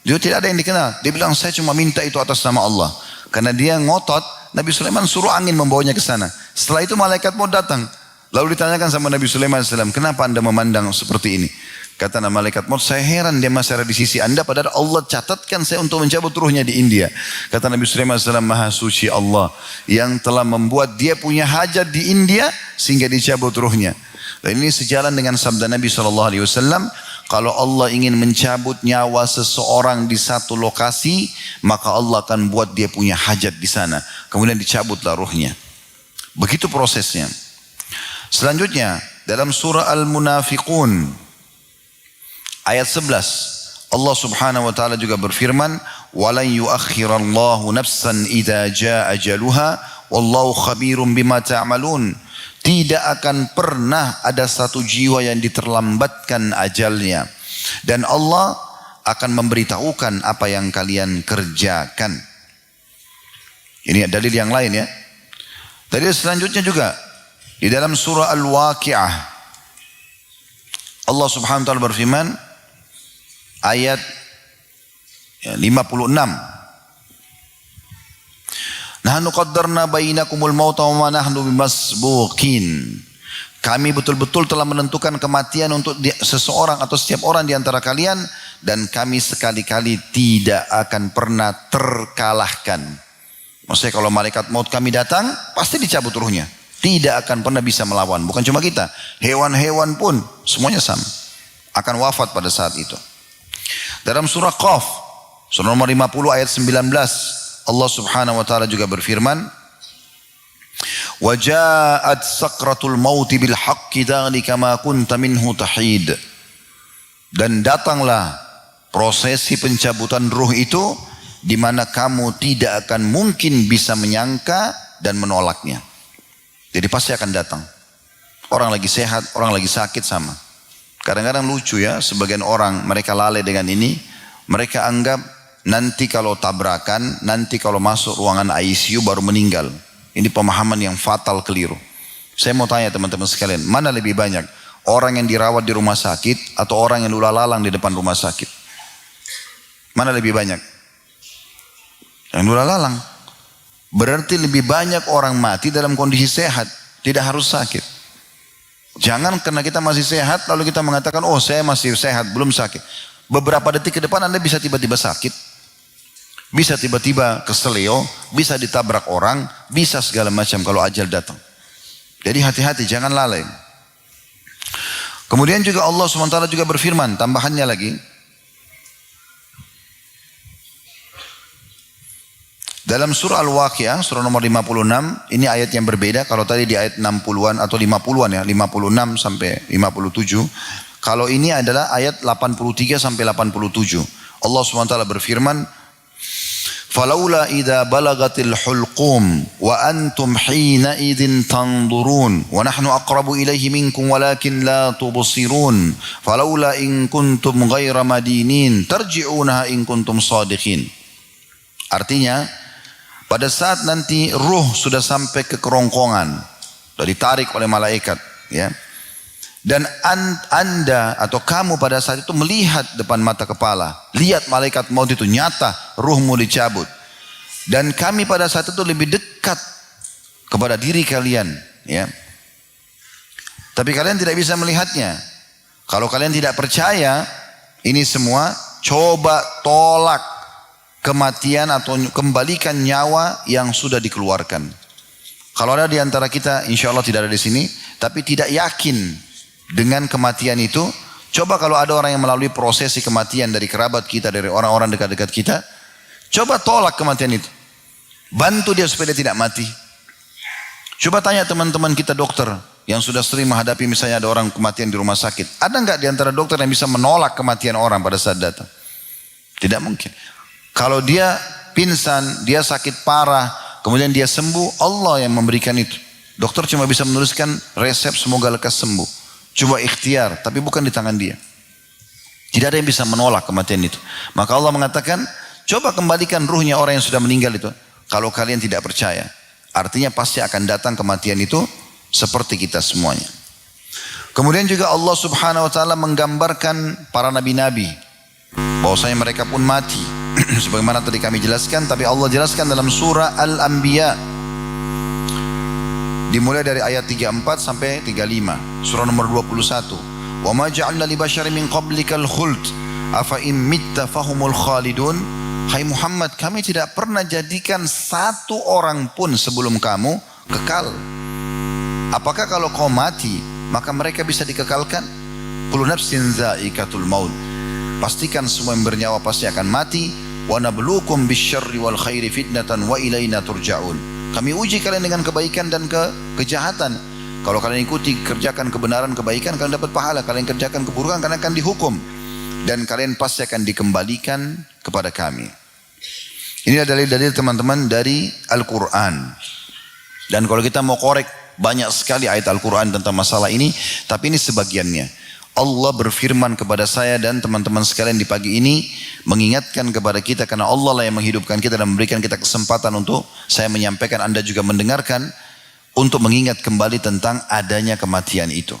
dia tidak ada yang dikenal. Dia bilang, saya cuma minta itu atas nama Allah. Karena dia ngotot, Nabi Sulaiman suruh angin membawanya ke sana. Setelah itu malaikat mau datang. Lalu ditanyakan sama Nabi Sulaiman alaihissalam, kenapa anda memandang seperti ini? Kata malaikat maut, saya heran dia masih ada di sisi anda, padahal Allah catatkan saya untuk mencabut ruhnya di India. Kata Nabi Sulaiman alaihissalam, Maha Suci Allah yang telah membuat dia punya hajat di India sehingga dicabut ruhnya. Dan ini sejalan dengan sabda Nabi SAW, kalau Allah ingin mencabut nyawa seseorang di satu lokasi, maka Allah akan buat dia punya hajat di sana. Kemudian dicabutlah ruhnya. Begitu prosesnya. Selanjutnya, dalam surah Al-Munafiqun, ayat 11, Allah subhanahu wa ta'ala juga berfirman, وَلَنْ يُؤَخِّرَ اللَّهُ نَفْسًا إِذَا جَاءَ أَجَلُهَا وَاللَّهُ خَبِيرٌ بِمَا تَعْمَلُونَ. Tidak akan pernah ada satu jiwa yang diterlambatkan ajalnya. Dan Allah akan memberitahukan apa yang kalian kerjakan. Ini dalil yang lain ya. Dalil selanjutnya juga. Di dalam surah Al-Waqi'ah. Allah subhanahu wa ta'ala berfirman. Ayat 56. Nahnu qaddarna bainakumul mauta wa ma nahnu bimasbuqin. Kami betul-betul telah menentukan kematian untuk seseorang atau setiap orang di antara kalian, dan kami sekali-kali tidak akan pernah terkalahkan. Maksudnya kalau malaikat maut kami datang, pasti dicabut ruhnya. Tidak akan pernah bisa melawan. Bukan cuma kita, hewan-hewan pun semuanya sama, akan wafat pada saat itu. Dalam surah Qaf, surah nomor 50 ayat 19, Allah subhanahu wa ta'ala juga berfirman, وَجَاءَتْ سَقْرَةُ الْمَوْتِ بِالْحَقِّ ذَلِكَ مَا كُنْتَ مِنْهُ تَحِيدٌ. Dan datanglah prosesi pencabutan ruh itu, di mana kamu tidak akan mungkin bisa menyangka dan menolaknya. Jadi pasti akan datang. Orang lagi sehat, orang lagi sakit sama. Kadang-kadang lucu ya, sebagian orang mereka lalai dengan ini. Mereka anggap nanti kalau tabrakan, nanti kalau masuk ruangan ICU baru meninggal. Ini pemahaman yang fatal, keliru. Saya mau tanya teman-teman sekalian, mana lebih banyak? Orang yang dirawat di rumah sakit atau orang yang lulah lalang di depan rumah sakit? Mana lebih banyak? Yang dua lalang. Berarti lebih banyak orang mati dalam kondisi sehat, tidak harus sakit. Jangan karena kita masih sehat lalu kita mengatakan, oh saya masih sehat, belum sakit. Beberapa detik ke depan Anda bisa tiba-tiba sakit. Bisa tiba-tiba keseleo, bisa ditabrak orang, bisa segala macam kalau ajal datang. Jadi hati-hati, jangan lalai. Kemudian juga Allah SWT juga berfirman, tambahannya lagi. Dalam surah Al-Waqiah, surah nomor 56, ini ayat yang berbeda. Kalau tadi di ayat 60-an atau 50-an ya, 56 sampai 57. Kalau ini adalah ayat 83 sampai 87. Allah SWT berfirman, فَلَوْلَا إِذَا بَلَغَتِ الْحُلْقُومِ وَأَنْتُمْ حِينَئِذٍ تَنْظُرُونَ وَنَحْنُ أَقْرَبُ إِلَيْهِ مِنْكُمْ وَلَكِنْ لَا تُبْصِرُونَ فَلَوْلَا إِنْ كُنْتُمْ غَيْرَ مَدِينِينَ تَرْجِعُونَهَا إِنْ كُنْتُمْ صَادِقِينَ. Artinya, pada saat nanti ruh sudah sampai ke kerongkongan, sudah ditarik oleh malaikat, ya. Dan anda atau kamu pada saat itu melihat depan mata kepala, lihat malaikat maut itu nyata, ruhmu dicabut. Dan kami pada saat itu lebih dekat kepada diri kalian, ya. Tapi kalian tidak bisa melihatnya. Kalau kalian tidak percaya ini semua, coba tolak kematian atau kembalikan nyawa yang sudah dikeluarkan. Kalau ada di antara kita, insya Allah tidak ada di sini, tapi tidak yakin dengan kematian itu, coba kalau ada orang yang melalui prosesi kematian dari kerabat kita, dari orang-orang dekat-dekat kita, coba tolak kematian itu. Bantu dia supaya dia tidak mati. Coba tanya teman-teman kita dokter yang sudah sering menghadapi misalnya ada orang kematian di rumah sakit. Ada nggak di antara dokter yang bisa menolak kematian orang pada saat datang? Tidak mungkin. Kalau dia pingsan, dia sakit parah, kemudian dia sembuh, Allah yang memberikan itu. Dokter cuma bisa menuliskan resep semoga lekas sembuh. Coba ikhtiar, tapi bukan di tangan dia. Tidak ada yang bisa menolak kematian itu. Maka Allah mengatakan, coba kembalikan ruhnya orang yang sudah meninggal itu. Kalau kalian tidak percaya, artinya pasti akan datang kematian itu seperti kita semuanya. Kemudian juga Allah Subhanahu Wa Taala menggambarkan para nabi-nabi, bahwasanya mereka pun mati. Sebagaimana tadi kami jelaskan, tapi Allah jelaskan dalam surah Al-Anbiya. Dimulai dari ayat 34 sampai 35. Surah nomor 21. Wa ma ja'alna li basyarin min qablikal khuld afa in mitta fahumul khalidun. Hai Muhammad, kami tidak pernah jadikan satu orang pun sebelum kamu kekal. Apakah kalau kau mati maka mereka bisa dikekalkan? Kullu nafsin za'iqatul maut. Pastikan semua yang bernyawa pasti akan mati. Wa nabluukum bisyarri wal khairi fitnatan wa ilaina turja'un. Kami uji kalian dengan kebaikan dan kejahatan. Kalau kalian ikuti, kerjakan kebenaran, kebaikan, kalian dapat pahala. Kalian kerjakan keburukan, kalian akan dihukum. Dan kalian pasti akan dikembalikan kepada kami. Ini adalah dalil teman-teman dari Al-Quran. Dan kalau kita mau korek, banyak sekali ayat Al-Quran tentang masalah ini. Tapi ini sebagiannya. Allah berfirman kepada saya dan teman-teman sekalian di pagi ini, mengingatkan kepada kita karena Allah lah yang menghidupkan kita dan memberikan kita kesempatan untuk saya menyampaikan, Anda juga mendengarkan, untuk mengingat kembali tentang adanya kematian itu.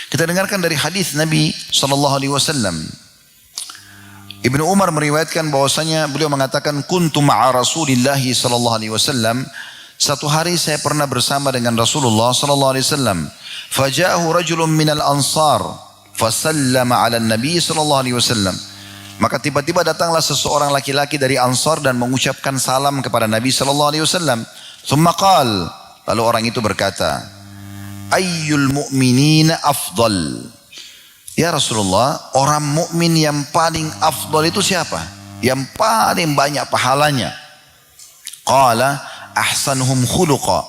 Kita dengarkan dari hadis Nabi SAW. Ibnu Umar meriwayatkan bahwasanya beliau mengatakan, kuntu ma'a Rasulillahi SAW. Satu hari saya pernah bersama dengan Rasulullah SAW. Faja'ahu rajulun minal ansar fasallama ala Nabi SAW. Maka tiba-tiba datanglah seseorang laki-laki dari Ansar dan mengucapkan salam kepada Nabi SAW. Thumma qal, lalu orang itu berkata, ayyul mu'minina afdal. Ya Rasulullah, orang mukmin yang paling afdal itu siapa? Yang paling banyak pahalanya. Qala ahsanuhum khuluqa.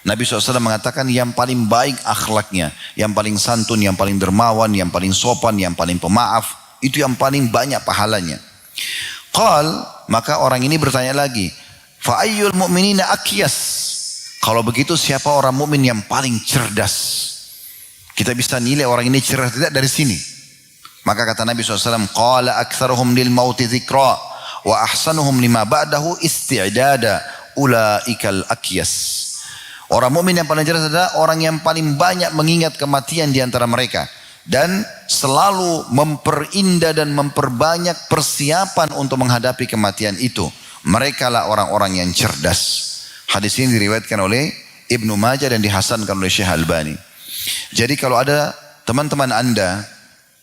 Nabi SAW mengatakan yang paling baik akhlaknya, yang paling santun, yang paling dermawan, yang paling sopan, yang paling pemaaf, itu yang paling banyak pahalanya. Qal, maka orang ini bertanya lagi, fa ayyul mu'minina akyas. Kalau begitu siapa orang mukmin yang paling cerdas? Kita bisa nilai orang ini cerdas tidak dari sini. Maka kata Nabi SAW, qala aktsaruhum lil mauti dzikra wa ahsanuhum lima ba'dahu isti'dada ulaikal akyas. Orang mukmin yang paling cerdas adalah orang yang paling banyak mengingat kematian di antara mereka. dan selalu memperindah dan memperbanyak persiapan untuk menghadapi kematian itu. Mereka lah orang-orang yang cerdas. Hadis ini diriwayatkan oleh Ibnu Majah dan dihasankan oleh Syekh Albani. Jadi kalau ada teman-teman Anda,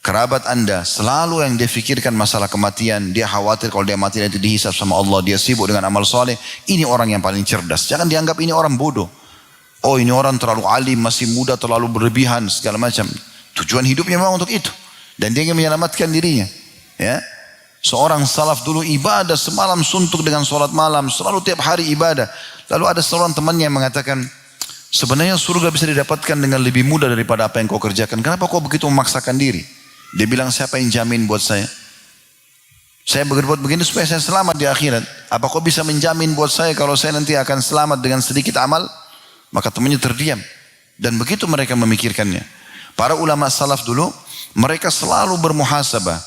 kerabat Anda, selalu yang dia fikirkan masalah kematian, dia khawatir kalau dia mati nanti dihisab sama Allah, dia sibuk dengan amal soleh, ini orang yang paling cerdas. Jangan dianggap ini orang bodoh. Oh, ini orang terlalu alim, masih muda, terlalu berlebihan, segala macam. Tujuan hidupnya memang untuk itu. Dan dia ingin menyelamatkan dirinya. Ya. Seorang salaf dulu ibadah semalam suntuk dengan sholat malam, selalu tiap hari ibadah. Lalu ada seorang temannya yang mengatakan, sebenarnya surga bisa didapatkan dengan lebih mudah daripada apa yang kau kerjakan. Kenapa kau begitu memaksakan diri? Dia bilang, siapa yang jamin buat saya? Saya berbuat begini supaya saya selamat di akhirat. Apa kau bisa menjamin buat saya kalau saya nanti akan selamat dengan sedikit amal? Maka temannya terdiam. Dan begitu mereka memikirkannya. Para ulama salaf dulu, mereka selalu bermuhasabah.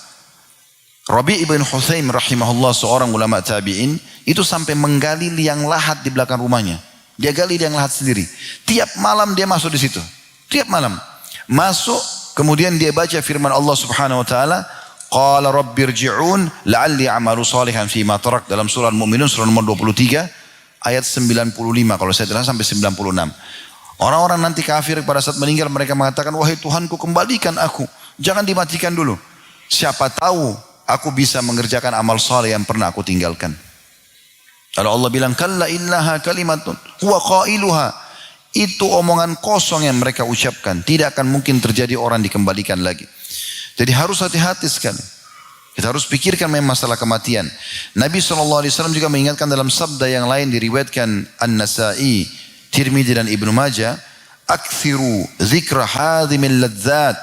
Rabi' ibn Hutsaim rahimahullah, seorang ulama tabi'in, itu sampai menggali liang lahat di belakang rumahnya. Dia gali liang lahat sendiri. Tiap malam dia masuk di situ. Tiap malam. Masuk, kemudian dia baca firman Allah subhanahu wa ta'ala, Qala rabbirji'un la'alli amalu salihan fima tarak, dalam surah Al-Mu'minun surah nomor 23 ayat 95 kalau saya tidak sampai 96. Orang-orang nanti kafir pada saat meninggal mereka mengatakan, wahai Tuhanku, kembalikan aku, jangan dimatikan dulu. Siapa tahu aku bisa mengerjakan amal saleh yang pernah aku tinggalkan. Kalau Allah bilang kalla innaha kalimatun huwa qailuha, itu omongan kosong yang mereka ucapkan, tidak akan mungkin terjadi orang dikembalikan lagi. Jadi harus hati-hati sekali. Kita harus pikirkan memang masalah kematian. Nabi SAW juga mengingatkan dalam sabda yang lain diriwayatkan An-Nasa'i, Tirmidzi dan Ibnu Majah, aktsiru dzikra hadhimil ladzat,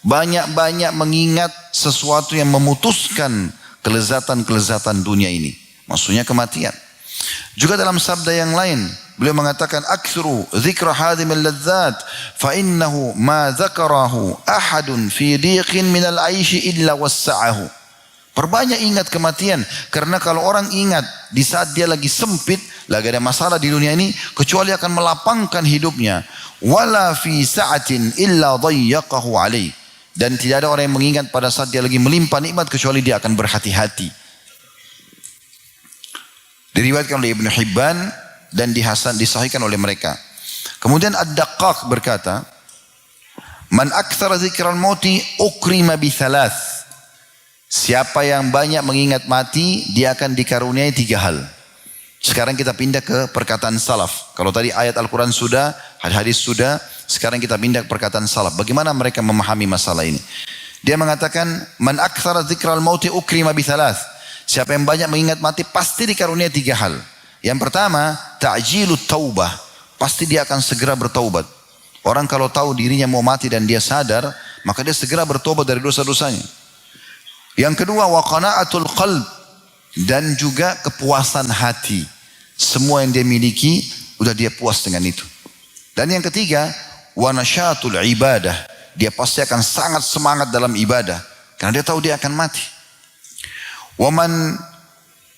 banyak-banyak mengingat sesuatu yang memutuskan kelezatan-kelezatan dunia ini. Maksudnya kematian. Juga dalam sabda yang lain, beliau mengatakan aktsiru dzikra hadhimil ladzat fa innahu ma dzakarahu ahadun fi dhiqin minal 'aishi illa wassa'ahu. Perbanyak ingat kematian, karena kalau orang ingat di saat dia lagi sempit, lagi ada masalah di dunia ini, kecuali akan melapangkan hidupnya. Wala fi sa'atin illa dhayyaqahu 'alaihi. Dan tidak ada orang yang mengingat pada saat dia lagi melimpah nikmat kecuali dia akan berhati-hati. Diriwayatkan oleh Ibnu Hibban dan disahihkan oleh mereka. Kemudian Ad-Daqqaq berkata, man aktsara dzikral mauti ukrima bi thalath. Siapa yang banyak mengingat mati, dia akan dikaruniai 3 hal. Sekarang kita pindah ke perkataan salaf. Kalau tadi ayat Al-Quran sudah, hadis sudah, sekarang kita pindah ke perkataan salaf. Bagaimana mereka memahami masalah ini? Dia mengatakan, man aktsara dzikral mauti ukrima bi thalath. Siapa yang banyak mengingat mati pasti dikaruniai 3 hal. Yang pertama, ta'jilut taubah. Pasti dia akan segera bertaubat. Orang kalau tahu dirinya mau mati dan dia sadar, maka dia segera bertobat dari dosa-dosanya. Yang kedua, wa qana'atul qalb, dan juga kepuasan hati. Semua yang dia miliki udah dia puas dengan itu. Dan yang ketiga, wa nasyatul ibadah. Dia pasti akan sangat semangat dalam ibadah karena dia tahu dia akan mati. Wa man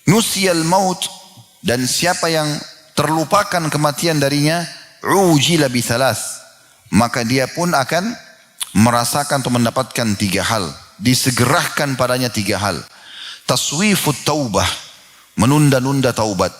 nusiyal maut, dan siapa yang terlupakan kematian darinya, ujila bi thalath, maka dia pun akan merasakan atau mendapatkan 3 hal. Disegerakan padanya 3 hal. Taswifut taubah, menunda-nunda taubat.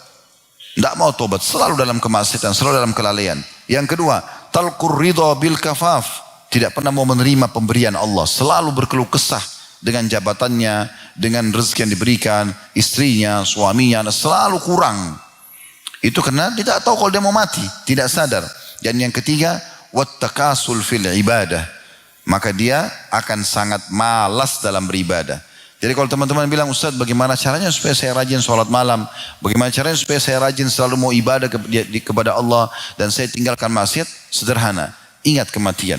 Tidak mau taubat, selalu dalam kemaksiatan, selalu dalam kelalaian. Yang kedua, talqur ridha bil kafaf, tidak pernah mau menerima pemberian Allah, selalu berkeluh kesah dengan jabatannya, dengan rezeki yang diberikan, istrinya, suaminya, selalu kurang. Itu karena tidak tahu kalau dia mau mati, tidak sadar. Dan yang ketiga, wattakasul fil ibadah, maka dia akan sangat malas dalam beribadah. Jadi kalau teman-teman bilang, Ustaz, bagaimana caranya supaya saya rajin sholat malam? Bagaimana caranya supaya saya rajin selalu mau ibadah kepada Allah dan saya tinggalkan maksiat? Sederhana, ingat kematian.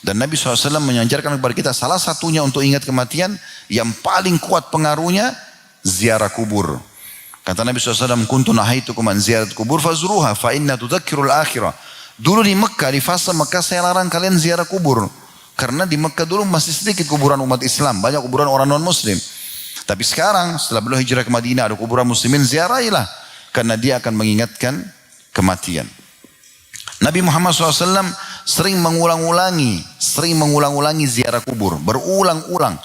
Dan Nabi SAW mengajarkan kepada kita salah satunya untuk ingat kematian yang paling kuat pengaruhnya, ziarah kubur. Kata Nabi SAW, kuntu nahaitukum an ziyarat kubur fazruha fa inna tudzakkirul akhirah. Dulu di Mekah, di fase Mekah saya larang kalian ziarah kubur. Karena di Mekah dulu masih sedikit kuburan umat Islam, banyak kuburan orang non-muslim. Tapi sekarang setelah beliau hijrah ke Madinah ada kuburan muslimin, ziarahilah. Karena dia akan mengingatkan kematian. Nabi Muhammad SAW sering mengulang-ulangi ziarah kubur, berulang-ulang.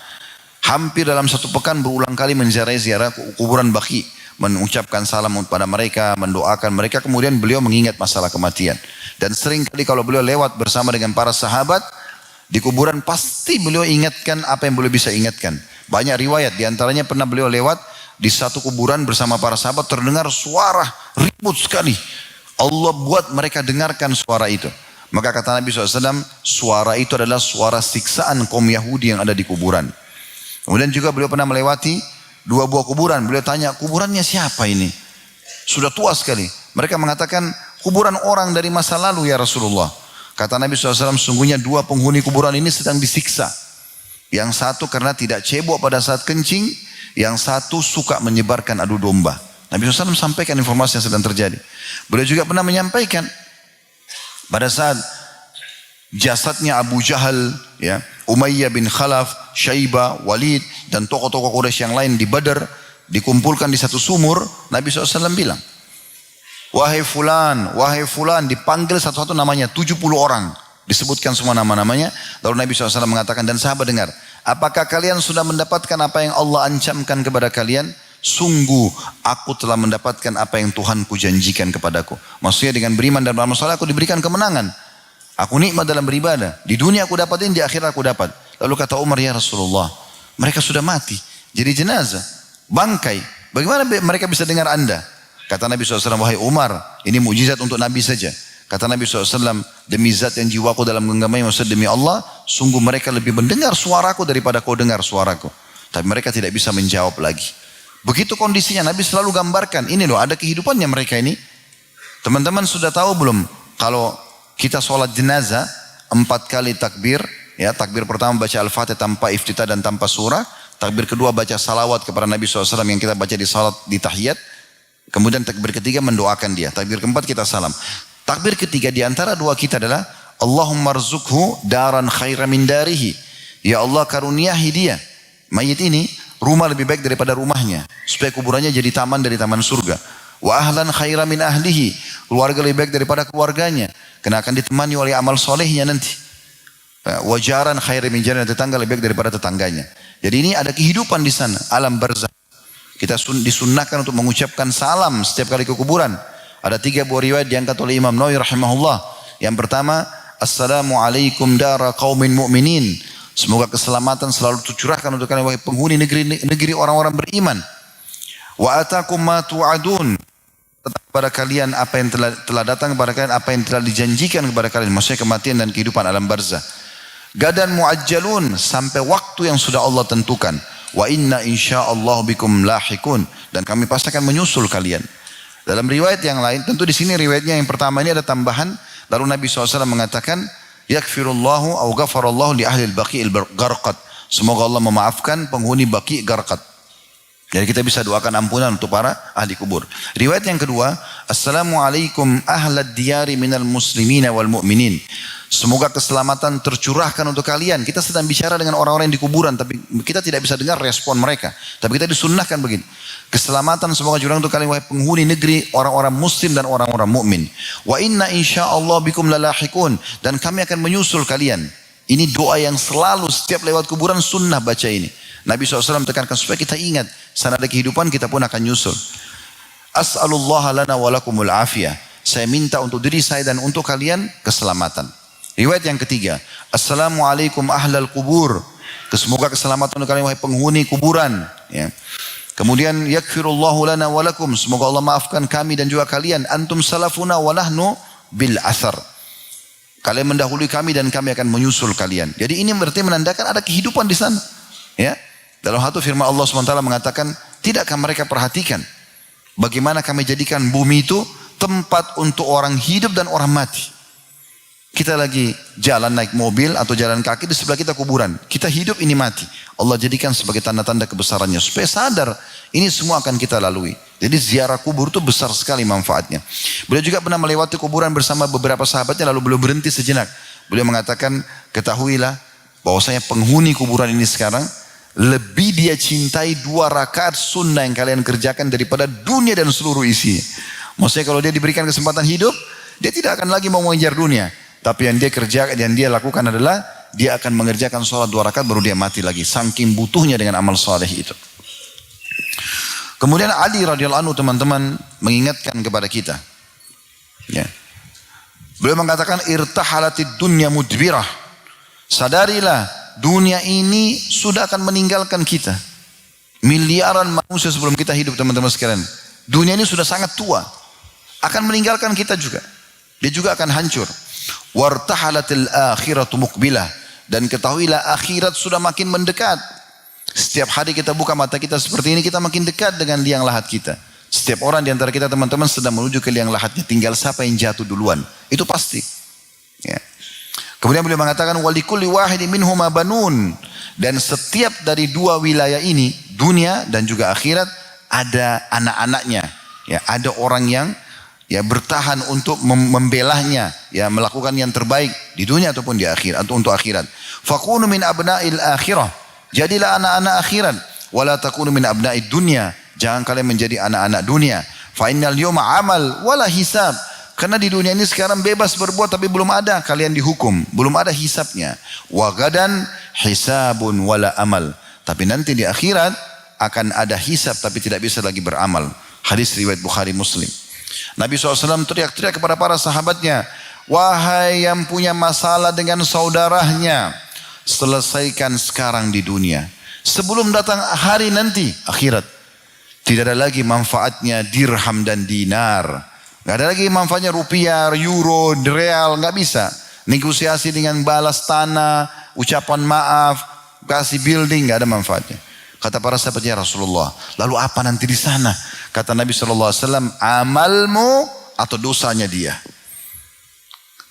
Hampir dalam satu pekan berulang kali menziarahi ziarah kuburan Baqi, mengucapkan salam pada mereka, mendoakan mereka, kemudian beliau mengingat masalah kematian. Dan sering kali kalau beliau lewat bersama dengan para sahabat di kuburan, pasti beliau ingatkan apa yang beliau bisa ingatkan. Banyak riwayat, diantaranya pernah beliau lewat di satu kuburan bersama para sahabat, terdengar suara ribut sekali. Allah buat mereka dengarkan suara itu. Maka kata Nabi SAW, suara itu adalah suara siksaan kaum Yahudi yang ada di kuburan. Kemudian juga beliau pernah melewati 2 buah kuburan. Beliau tanya, kuburannya siapa ini? Sudah tua sekali. Mereka mengatakan, kuburan orang dari masa lalu ya Rasulullah. Kata Nabi SAW, sungguhnya 2 penghuni kuburan ini sedang disiksa. Yang satu karena tidak cebok pada saat kencing, yang satu suka menyebarkan adu domba. Nabi SAW sampaikan informasi yang sedang terjadi. Beliau juga pernah menyampaikan pada saat jasadnya Abu Jahal, ya, Umayyah bin Khalaf, Syaibah, Walid, dan tokoh-tokoh Quraisy yang lain di Badar dikumpulkan di satu sumur. Nabi SAW bilang, wahai fulan, dipanggil satu-satu namanya, 70 orang. Disebutkan semua nama-namanya. Lalu Nabi SAW mengatakan, dan sahabat dengar, apakah kalian sudah mendapatkan apa yang Allah ancamkan kepada kalian? Sungguh aku telah mendapatkan apa yang Tuhanku janjikan kepadaku. Maksudnya dengan beriman dan beramal saleh aku diberikan kemenangan. Aku nikmat dalam beribadah. Di dunia aku dapatin, di akhirat aku dapat. Lalu kata Umar, ya Rasulullah, mereka sudah mati, jadi jenazah, bangkai. Bagaimana mereka bisa dengar Anda? Kata Nabi SAW, wahai Umar, ini mujizat untuk Nabi saja. Kata Nabi SAW, demi zat yang jiwaku dalam genggamannya, maksud demi Allah, sungguh mereka lebih mendengar suaraku daripada kau dengar suaraku. Tapi mereka tidak bisa menjawab lagi. Begitu kondisinya, Nabi selalu gambarkan, ini loh ada kehidupannya mereka ini. Teman-teman sudah tahu belum, kalau kita sholat jenazah, 4 kali takbir, ya, takbir pertama baca Al-Fatihah tanpa iftitah dan tanpa surah, takbir kedua baca salawat kepada Nabi SAW yang kita baca di salat di tahiyat, kemudian takbir ketiga mendoakan dia, takbir keempat kita salam. Takbir ketiga di antara 2 kita adalah Allahumma rzukhu daran khaira min darihi. Ya Allah karuniahi dia, mayit ini, rumah lebih baik daripada rumahnya, supaya kuburannya jadi taman dari taman surga. Wa ahlan khaira min ahlihi, keluarga lebih baik daripada keluarganya, karena akan ditemani oleh amal solehnya nanti. Wa jaran khaira min jaran, tetangga lebih baik daripada tetangganya. Jadi ini ada kehidupan di sana, alam barzakh. Kita disunnahkan untuk mengucapkan salam setiap kali ke kuburan. Ada 3 buah riwayat diangkat oleh Imam Nawawi rahimahullah. Yang pertama, assalamualaikum dara qaumin mu'minin. Semoga keselamatan selalu tercurahkan untuk kalian wahai penghuni negeri orang-orang beriman. Wa atakum ma tu'adun. Kepada kalian apa yang telah datang kepada kalian, apa yang telah dijanjikan kepada kalian, maksudnya kematian dan kehidupan alam barzah. Gadan muajjalun, sampai waktu yang sudah Allah tentukan. Wa inna insyaallah bikum lahikun, dan kami pasti akan menyusul kalian. Dalam riwayat yang lain, tentu di sini riwayatnya yang pertama ini ada tambahan. Lalu Nabi SAW mengatakan, yakfirullahu au ghafarallahu li ahli al-Baqi al-Gharqad. Semoga Allah memaafkan penghuni Baqi Gharqad. Jadi kita bisa doakan ampunan untuk para ahli kubur. Riwayat yang kedua, assalamualaikum ahlad diyari minal muslimina wal mu'minin. Semoga keselamatan tercurahkan untuk kalian. Kita sedang bicara dengan orang-orang yang di kuburan, tapi kita tidak bisa dengar respon mereka. Tapi kita disunnahkan begini. Keselamatan semoga curah untuk kalian wahai penghuni negeri orang-orang muslim dan orang-orang mukmin. Wa inna insyaallah bikum lalahikun, dan kami akan menyusul kalian. Ini doa yang selalu setiap lewat kuburan sunnah baca ini. Nabi SAW tekankan supaya kita ingat, sana ada kehidupan kita pun akan nyusul. As'alullah lana walakumul afiyah. Saya minta untuk diri saya dan untuk kalian keselamatan. Riwayat yang ketiga, assalamualaikum ahlal kubur. Semoga keselamatan untuk kalian wahai penghuni kuburan. Ya. Kemudian yakfirullahu lana walakum. Semoga Allah maafkan kami dan juga kalian. Antum salafuna wa nahnu bil athar. Kalian mendahului kami dan kami akan menyusul kalian. Jadi ini berarti menandakan ada kehidupan di sana. Ya. Dalam satu firman Allah SWT mengatakan, tidakkah mereka perhatikan bagaimana kami jadikan bumi itu tempat untuk orang hidup dan orang mati. Kita lagi jalan naik mobil atau jalan kaki, di sebelah kita kuburan. Kita hidup, ini mati. Allah jadikan sebagai tanda-tanda kebesarannya. Supaya sadar, ini semua akan kita lalui. Jadi ziarah kubur itu besar sekali manfaatnya. Beliau juga pernah melewati kuburan bersama beberapa sahabatnya, lalu beliau berhenti sejenak. Beliau mengatakan, ketahuilah bahwasanya penghuni kuburan ini sekarang, lebih dia cintai 2 rakaat sunnah yang kalian kerjakan daripada dunia dan seluruh isinya. Maksudnya kalau dia diberikan kesempatan hidup, dia tidak akan lagi mau mengejar dunia. Tapi yang dia kerjakan, yang dia lakukan adalah dia akan mengerjakan sholat 2 rakaat baru dia mati lagi. Saking butuhnya dengan amal saleh itu. Kemudian Ali radhiyallahu anhu teman-teman mengingatkan kepada kita. Ya. Beliau mengatakan irtahalatid dunya mudbirah. Sadarilah dunia ini sudah akan meninggalkan kita. Miliaran manusia sebelum kita hidup teman-teman sekalian. Dunia ini sudah sangat tua. Akan meninggalkan kita juga. Dia juga akan hancur. Wartahalatil akhiratu muqbilah. Dan ketahuilah akhirat sudah makin mendekat. Setiap hari kita buka mata kita seperti ini, kita makin dekat dengan liang lahat kita. Setiap orang di antara kita teman-teman sedang menuju ke liang lahatnya. Tinggal siapa yang jatuh duluan. Itu pasti. Ya. Kemudian beliau mengatakan walikulli wahidin minhuma banun. Dan setiap dari 2 wilayah ini, dunia dan juga akhirat, ada anak-anaknya. Ya, ada orang yang ya bertahan untuk membelahnya, ya melakukan yang terbaik di dunia ataupun di akhirat atau untuk akhirat. Fakunu min abna'il akhirah. Jadilah anak-anak akhirat. Wala takunu min abna'id dunya. Jangan kalian menjadi anak-anak dunia. Fa innal yawma amal wala hisab. Karena di dunia ini sekarang bebas berbuat tapi belum ada kalian dihukum, belum ada hisabnya. Wa gadan hisabun wala amal. Tapi nanti di akhirat akan ada hisab tapi tidak bisa lagi beramal. Hadis riwayat Bukhari Muslim. Nabi SAW teriak-teriak kepada para sahabatnya, wahai yang punya masalah dengan saudaranya, selesaikan sekarang di dunia. Sebelum datang hari nanti, akhirat. Tidak ada lagi manfaatnya dirham dan dinar. Gak ada lagi manfaatnya rupiah, euro, real, gak bisa. Negosiasi dengan balas tanah, ucapan maaf, kasih building, gak ada manfaatnya. Kata para sahabatnya Rasulullah, lalu apa nanti di sana? Kata Nabi SAW, amalmu atau dosanya dia.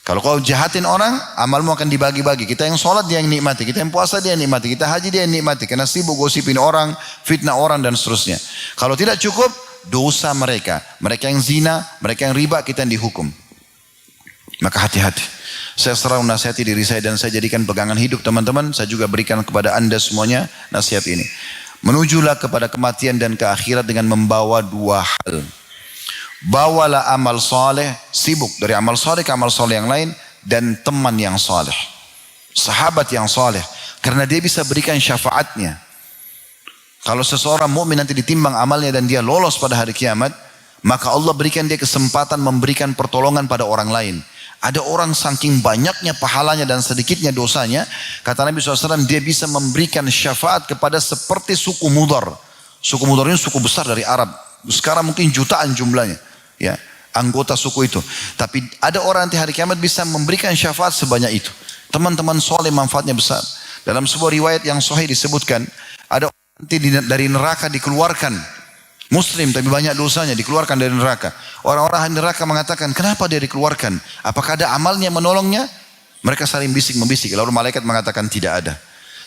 Kalau kau jahatin orang, amalmu akan dibagi-bagi. Kita yang sholat dia yang nikmati, kita yang puasa dia yang nikmati, kita haji dia yang nikmati. Karena sibuk gosipin orang, fitnah orang dan seterusnya. Kalau tidak cukup, dosa mereka. Mereka yang zina, mereka yang riba, kita yang dihukum. Maka hati-hati. Saya selalu nasihati diri saya dan saya jadikan pegangan hidup teman-teman. Saya juga berikan kepada anda semuanya nasihat ini. Menujulah kepada kematian dan ke akhirat dengan membawa 2 hal. Bawalah amal soleh, sibuk dari amal soleh ke amal soleh yang lain. Dan teman yang soleh. Sahabat yang soleh. Karena dia bisa berikan syafaatnya. Kalau seseorang mukmin nanti ditimbang amalnya dan dia lolos pada hari kiamat. Maka Allah berikan dia kesempatan memberikan pertolongan pada orang lain. Ada orang saking banyaknya pahalanya dan sedikitnya dosanya. Kata Nabi SAW, dia bisa memberikan syafaat kepada seperti suku Mudar. Suku Mudar ini suku besar dari Arab. Sekarang mungkin jutaan jumlahnya. Ya, anggota suku itu. Tapi ada orang nanti hari kiamat bisa memberikan syafaat sebanyak itu. Teman-teman soleh manfaatnya besar. Dalam sebuah riwayat yang sahih disebutkan, ada orang nanti dari neraka dikeluarkan. Muslim tapi banyak dosanya dikeluarkan dari neraka. Orang-orang neraka mengatakan, kenapa dia dikeluarkan? Apakah ada amalnya menolongnya? Mereka saling bisik-membisik. Lalu malaikat mengatakan tidak ada.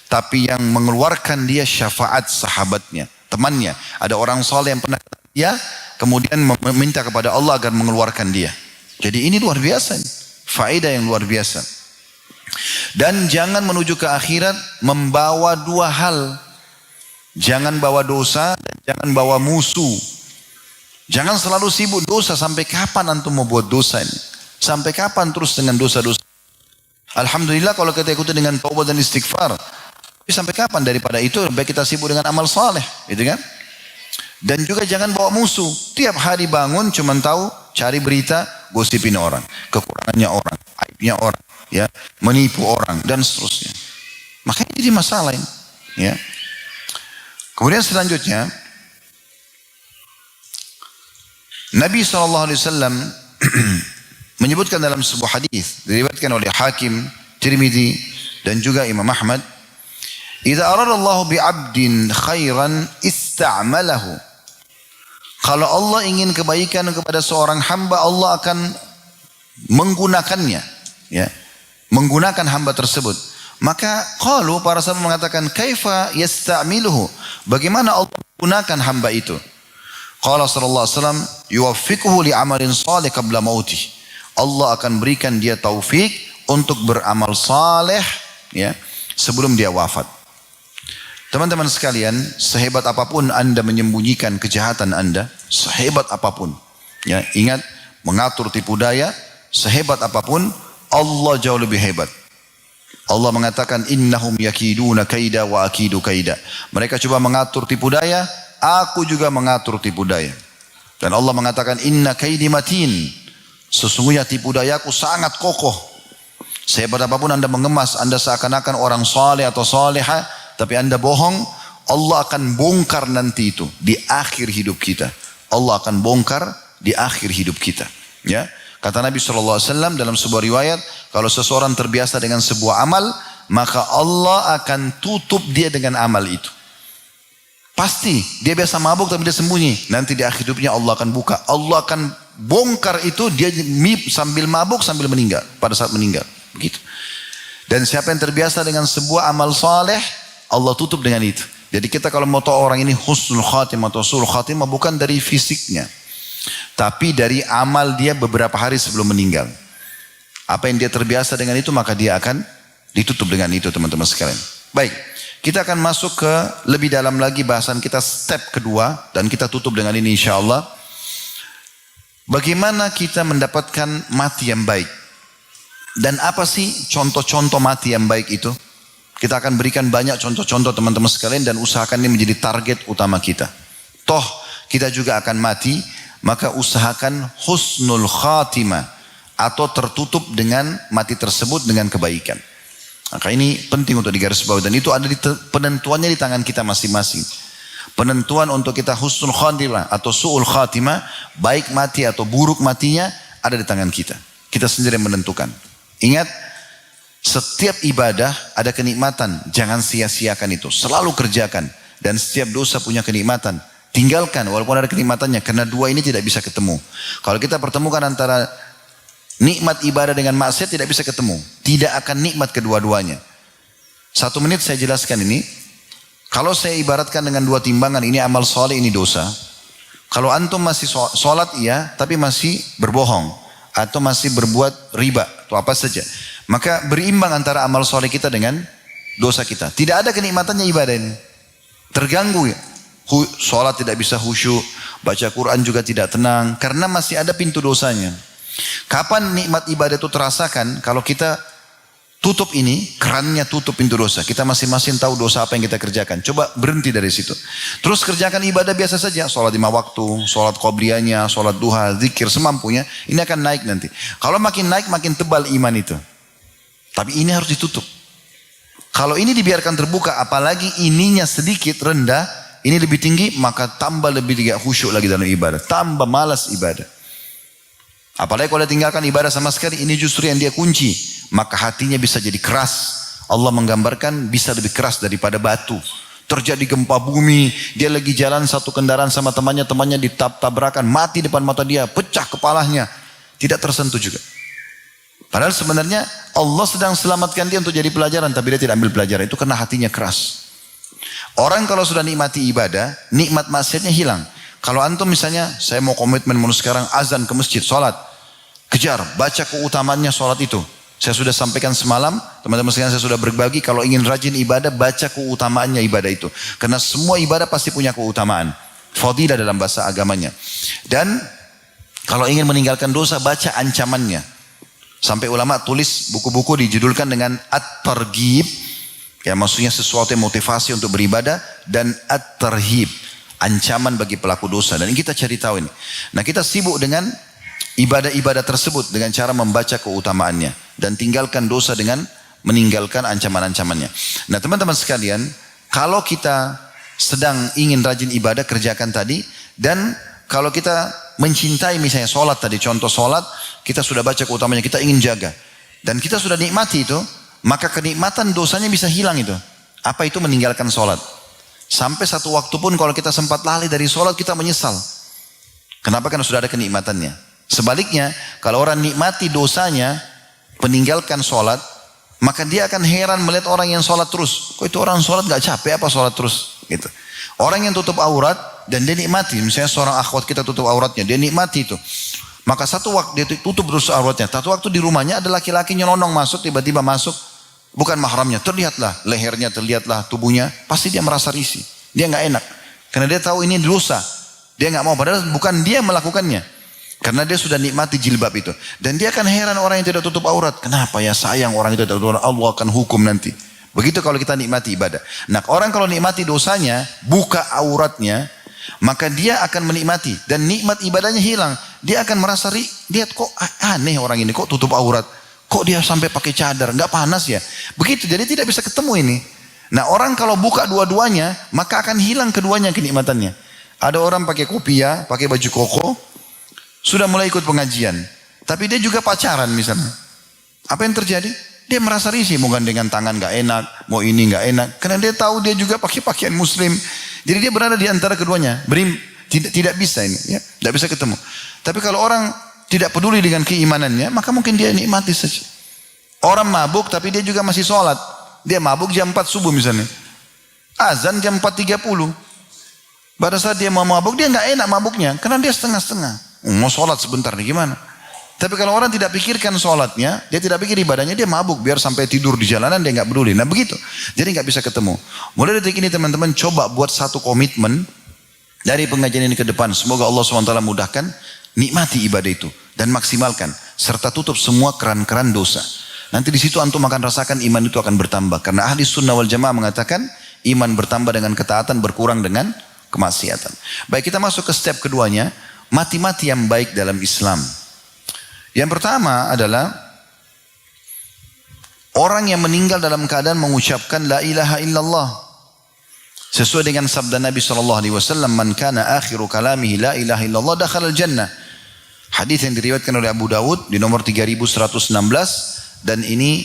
Tapi yang mengeluarkan dia syafaat sahabatnya, temannya. Ada orang soleh yang pernah dia kemudian meminta kepada Allah agar mengeluarkan dia. Jadi ini luar biasa. Faedah yang luar biasa. Dan jangan menuju ke akhirat membawa 2 hal. Jangan bawa dosa dan jangan bawa musuh. Jangan selalu sibuk dosa. Sampai kapan antum mau buat dosa ini? Sampai kapan terus dengan dosa-dosa? Alhamdulillah kalau kita ikuti dengan taubat dan istighfar. Tapi sampai kapan daripada itu? Baik kita sibuk dengan amal saleh, gitu kan? Dan juga jangan bawa musuh. Tiap hari bangun cuma tahu cari berita, gosipin orang, kekurangannya orang, aibnya orang, ya, menipu orang dan seterusnya. Makanya jadi masalah ini, ya. Kemudian selanjutnya Nabi SAW menyebutkan dalam sebuah hadis diriwayatkan oleh Hakim, Tirmidzi dan juga Imam Ahmad, "Idza aradallahu bi'abdin khairan ista'malahu." Kalau Allah ingin kebaikan kepada seorang hamba, Allah akan menggunakannya, ya, menggunakan hamba tersebut. Maka qalu, para sahabat mengatakan, kaifa yasta'miluhu? Bagaimana Allah menggunakan hamba itu? Qala sallallahu alaihi wasallam, yuwaffiquhu li'amalin salih qabla mautih. Allah akan berikan dia taufik untuk beramal saleh, ya, sebelum dia wafat. Teman-teman sekalian, sehebat apapun anda menyembunyikan kejahatan anda, sehebat apapun, ya, ingat, mengatur tipu daya, sehebat apapun, Allah jauh lebih hebat. Allah mengatakan innahum yakiduna kaida wa akidu kaida. Mereka coba mengatur tipu daya, aku juga mengatur tipu daya. Dan Allah mengatakan inna kaidi matin. Sesungguhnya tipu dayaku sangat kokoh. Sehebat apapun Anda mengemas, Anda seakan-akan orang saleh atau salehah, tapi Anda bohong, Allah akan bongkar nanti itu di akhir hidup kita. Allah akan bongkar di akhir hidup kita. Ya, kata Nabi SAW dalam sebuah riwayat, kalau seseorang terbiasa dengan sebuah amal, maka Allah akan tutup dia dengan amal itu. Pasti dia biasa mabuk tapi dia sembunyi. Nanti di akhir hidupnya Allah akan buka. Allah akan bongkar itu, dia sambil mabuk sambil meninggal pada saat meninggal. Begitu. Dan siapa yang terbiasa dengan sebuah amal saleh, Allah tutup dengan itu. Jadi kita kalau mau tahu orang ini husnul khatimah atau su'ul khatimah bukan dari fisiknya, tapi dari amal dia beberapa hari sebelum meninggal. Apa yang dia terbiasa dengan itu, maka dia akan ditutup dengan itu, teman-teman sekalian. Baik, kita akan masuk ke lebih dalam lagi bahasan kita step kedua, dan kita tutup dengan ini insyaAllah. Bagaimana kita mendapatkan mati yang baik? Dan apa sih contoh-contoh mati yang baik itu? Kita akan berikan banyak contoh-contoh teman-teman sekalian, dan usahakan ini menjadi target utama kita. Toh kita juga akan mati, maka usahakan husnul khatimah, atau tertutup dengan mati tersebut dengan kebaikan. Maka ini penting untuk digarisbawahi, dan itu ada di penentuannya di tangan kita masing-masing. Penentuan untuk kita husnul khatimah atau su'ul khatimah, baik mati atau buruk matinya, ada di tangan kita. Kita sendiri yang menentukan. Ingat, setiap ibadah ada kenikmatan, jangan sia-siakan itu, selalu kerjakan. Dan setiap dosa punya kenikmatan, tinggalkan walaupun ada kenikmatannya, karena dua ini tidak bisa ketemu. Kalau kita pertemukan antara nikmat ibadah dengan maksiat, tidak bisa ketemu, tidak akan nikmat kedua-duanya. 1 menit saya jelaskan ini. Kalau saya ibaratkan dengan dua timbangan, ini amal soleh, ini dosa. Kalau antum masih sholat iya, tapi masih berbohong, atau masih berbuat riba atau apa saja, maka berimbang antara amal soleh kita dengan dosa kita. Tidak ada kenikmatannya ibadah ini, terganggu ya. Sholat tidak bisa khusyuk, baca Quran juga tidak tenang, karena masih ada pintu dosanya. Kapan nikmat ibadah itu terasakan? Kalau kita tutup ini, kerannya tutup pintu dosa. Kita masing-masing tahu dosa apa yang kita kerjakan. Coba berhenti dari situ. Terus kerjakan ibadah biasa saja. Sholat 5 waktu, sholat qobliyahnya, sholat duha, zikir semampunya. Ini akan naik nanti. Kalau makin naik, makin tebal iman itu. Tapi ini harus ditutup. Kalau ini dibiarkan terbuka, apalagi ininya sedikit rendah, ini lebih tinggi, maka tambah lebih tidak khusyuk lagi dalam ibadah. Tambah malas ibadah. Apalagi kalau dia tinggalkan ibadah sama sekali, ini justru yang dia kunci. Maka hatinya bisa jadi keras. Allah menggambarkan bisa lebih keras daripada batu. Terjadi gempa bumi, dia lagi jalan satu kendaraan sama temannya ditabrak-tabrakan, mati depan mata dia, pecah kepalanya, tidak tersentuh juga. Padahal sebenarnya Allah sedang selamatkan dia untuk jadi pelajaran, tapi dia tidak ambil pelajaran, itu karena hatinya keras. Orang kalau sudah nikmati ibadah, nikmat maksiatnya hilang. Kalau antum misalnya, saya mau komitmen mulai sekarang azan ke masjid, sholat, kejar, baca keutamaannya sholat itu. Saya sudah sampaikan semalam, teman-teman sekalian saya sudah berbagi, kalau ingin rajin ibadah, baca keutamaannya ibadah itu. Karena semua ibadah pasti punya keutamaan. Fadilah dalam bahasa agamanya. Dan kalau ingin meninggalkan dosa, baca ancamannya. Sampai ulama tulis buku-buku dijudulkan dengan At-Targhib. Ya maksudnya sesuatu yang motivasi untuk beribadah. Dan At-Tarhib. Ancaman bagi pelaku dosa. Dan ini kita cari tahu ini. Nah kita sibuk dengan ibadah-ibadah tersebut dengan cara membaca keutamaannya. Dan tinggalkan dosa dengan meninggalkan ancaman-ancamannya. Nah teman-teman sekalian, kalau kita sedang ingin rajin ibadah, kerjakan tadi. Dan kalau kita mencintai misalnya sholat tadi, contoh sholat, kita sudah baca keutamanya, kita ingin jaga. Dan kita sudah nikmati itu, maka kenikmatan dosanya bisa hilang itu. Apa itu meninggalkan sholat? Sampai satu waktu pun kalau kita sempat lalai dari sholat, kita menyesal. Kenapa? Karena sudah ada kenikmatannya. Sebaliknya, kalau orang nikmati dosanya, meninggalkan sholat, maka dia akan heran melihat orang yang sholat terus. Kok itu orang sholat gak capek apa sholat terus? Gitu. Orang yang tutup aurat dan dia nikmati, misalnya seorang akhwat kita tutup auratnya, dia nikmati itu. Maka satu waktu dia tutup terus auratnya, satu waktu di rumahnya ada laki-laki nyelonong masuk, tiba-tiba masuk, bukan mahramnya, terlihatlah lehernya, terlihatlah tubuhnya, pasti dia merasa risih, dia gak enak. Karena dia tahu ini dosa, dia gak mau, padahal bukan dia melakukannya. Karena dia sudah nikmati jilbab itu. Dan dia akan heran orang yang tidak tutup aurat. Kenapa ya sayang orang itu tidak tutup aurat. Allah akan hukum nanti. Begitu kalau kita nikmati ibadah. Nah orang kalau nikmati dosanya, buka auratnya, maka dia akan menikmati. Dan nikmat ibadahnya hilang. Dia akan merasa, lihat kok aneh orang ini, kok tutup aurat. Kok dia sampai pakai cadar, nggak panas ya. Begitu, jadi tidak bisa ketemu ini. Nah orang kalau buka dua-duanya, maka akan hilang keduanya kenikmatannya. Ada orang pakai kopiah, pakai baju koko, sudah mulai ikut pengajian. Tapi dia juga pacaran misalnya. Apa yang terjadi? Dia merasa risih, mau gandengan tangan gak enak, mau ini gak enak. Karena dia tahu dia juga pakai pakaian muslim. Jadi dia berada di antara keduanya. Tidak bisa ini, ya, tidak bisa ketemu. Tapi kalau orang tidak peduli dengan keimanannya, maka mungkin dia nikmati saja. Orang mabuk tapi dia juga masih sholat. Dia mabuk jam 4 subuh misalnya. Azan jam 4.30. Pada saat dia mau mabuk, dia gak enak mabuknya. Karena dia setengah-setengah. Mau sholat sebentar nih gimana? Tapi kalau orang tidak pikirkan sholatnya, dia tidak pikir ibadahnya, dia mabuk. Biar sampai tidur di jalanan dia nggak peduli. Nah begitu. Jadi nggak bisa ketemu. Mulai detik ini teman-teman coba buat satu komitmen dari pengajian ini ke depan. Semoga Allah SWT mudahkan. Nikmati ibadah itu. Dan maksimalkan. Serta tutup semua keran-keran dosa. Nanti di situ antum akan rasakan iman itu akan bertambah. Karena ahli sunnah wal jamaah mengatakan iman bertambah dengan ketaatan, berkurang dengan kemaksiatan. Baik, kita masuk ke step keduanya. Mati-mati yang baik dalam Islam. Yang pertama adalah orang yang meninggal dalam keadaan mengucapkan la ilaha illallah. Sesuai dengan sabda Nabi SAW, man kana akhiru kalamihi la ilaha illallah dakhala al-jannah. Hadis yang diriwayatkan oleh Abu Dawud di nomor 3116 dan ini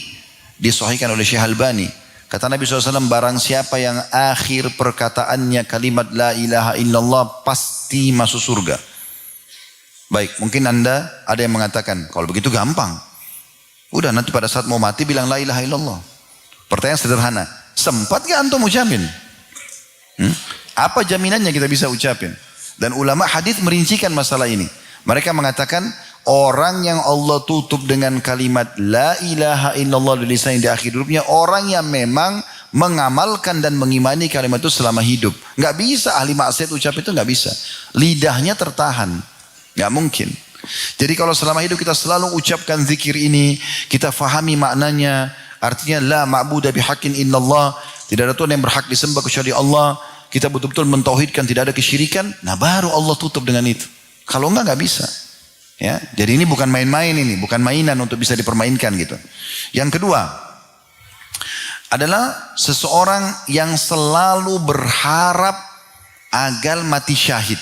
disahihkan oleh Syekh Albani. Kata Nabi SAW, barang siapa yang akhir perkataannya kalimat la ilaha illallah pasti masuk surga. Baik, mungkin anda ada yang mengatakan, kalau begitu gampang. Udah nanti pada saat mau mati bilang la ilaha illallah. Pertanyaan sederhana, sempat gak antum ucapin? Apa jaminannya kita bisa ucapin? Dan ulama hadis merincikan masalah ini. Mereka mengatakan, orang yang Allah tutup dengan kalimat la ilaha illallah di lisannya di akhir hidupnya, orang yang memang mengamalkan dan mengimani kalimat itu selama hidup. Gak bisa ahli maksiat ucap itu, gak bisa. Lidahnya tertahan. Gak mungkin. Jadi kalau selama hidup kita selalu ucapkan zikir ini, kita fahami maknanya, artinya la ma'budu bihaqqin illallah, tidak ada Tuhan yang berhak disembah kecuali Allah, kita betul-betul mentauhidkan tidak ada kesyirikan, nah baru Allah tutup dengan itu. Kalau enggak bisa. Ya, jadi ini bukan main-main ini, bukan mainan untuk bisa dipermainkan gitu. Yang kedua adalah seseorang yang selalu berharap agar mati syahid.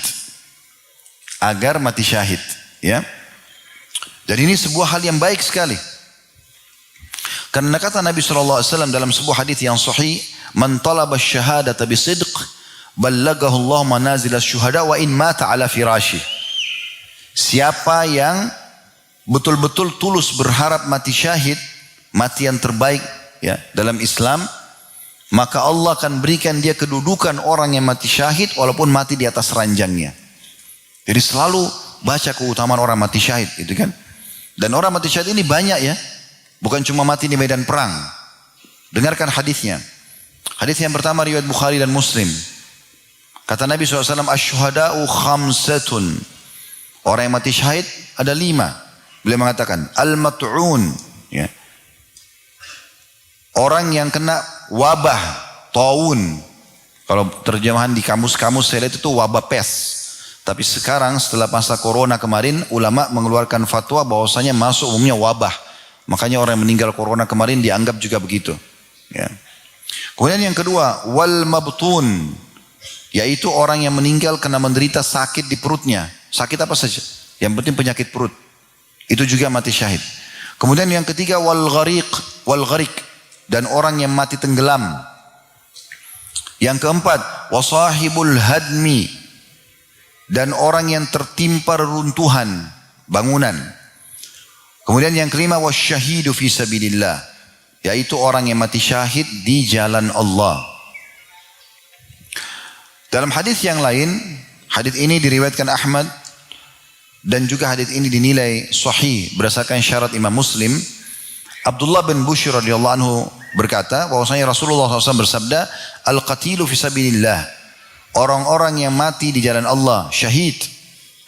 Agar mati syahid, ya. Dan ini sebuah hal yang baik sekali. Karena kata Nabi SAW dalam sebuah hadis yang sahih, man talaba syahadata bisidq ballagahu Allah manazil syuhada wa in mata ala firashi. Siapa yang betul-betul tulus berharap mati syahid, mati yang terbaik ya dalam Islam, maka Allah akan berikan dia kedudukan orang yang mati syahid walaupun mati di atas ranjangnya. Jadi selalu baca keutamaan orang mati syahid, gitu kan? Dan orang mati syahid ini banyak ya, bukan cuma mati di medan perang. Dengarkan hadisnya. Hadis yang pertama riwayat Bukhari dan Muslim. Kata Nabi SAW, asyuhada'u khamsatun. Orang yang mati syahid ada 5. Beliau mengatakan, al-mat'un. Ya. Orang yang kena wabah, taun. Kalau terjemahan di kamus-kamus saya lihat itu wabah pes. Tapi sekarang setelah masa corona kemarin, ulama mengeluarkan fatwa bahwasanya masuk umumnya wabah. Makanya orang yang meninggal corona kemarin dianggap juga begitu. Ya. Kemudian yang kedua, wal mabtun. Yaitu orang yang meninggal karena menderita sakit di perutnya. Sakit apa saja. Yang penting penyakit perut. Itu juga mati syahid. Kemudian yang ketiga, wal gharik. Dan orang yang mati tenggelam. Yang keempat, wasahibul hadmi. Dan orang yang tertimpa reruntuhan bangunan. Kemudian yang kelima, wasyahidu fi sabilillah, yaitu orang yang mati syahid di jalan Allah. Dalam hadis yang lain, hadis ini diriwayatkan Ahmad dan juga hadis ini dinilai sahih berdasarkan syarat Imam Muslim. Abdullah bin Bushr radhiyallahu anhu berkata bahwasanya Rasulullah SAW bersabda, al-qatilu fi sabilillah. Orang-orang yang mati di jalan Allah, syahid,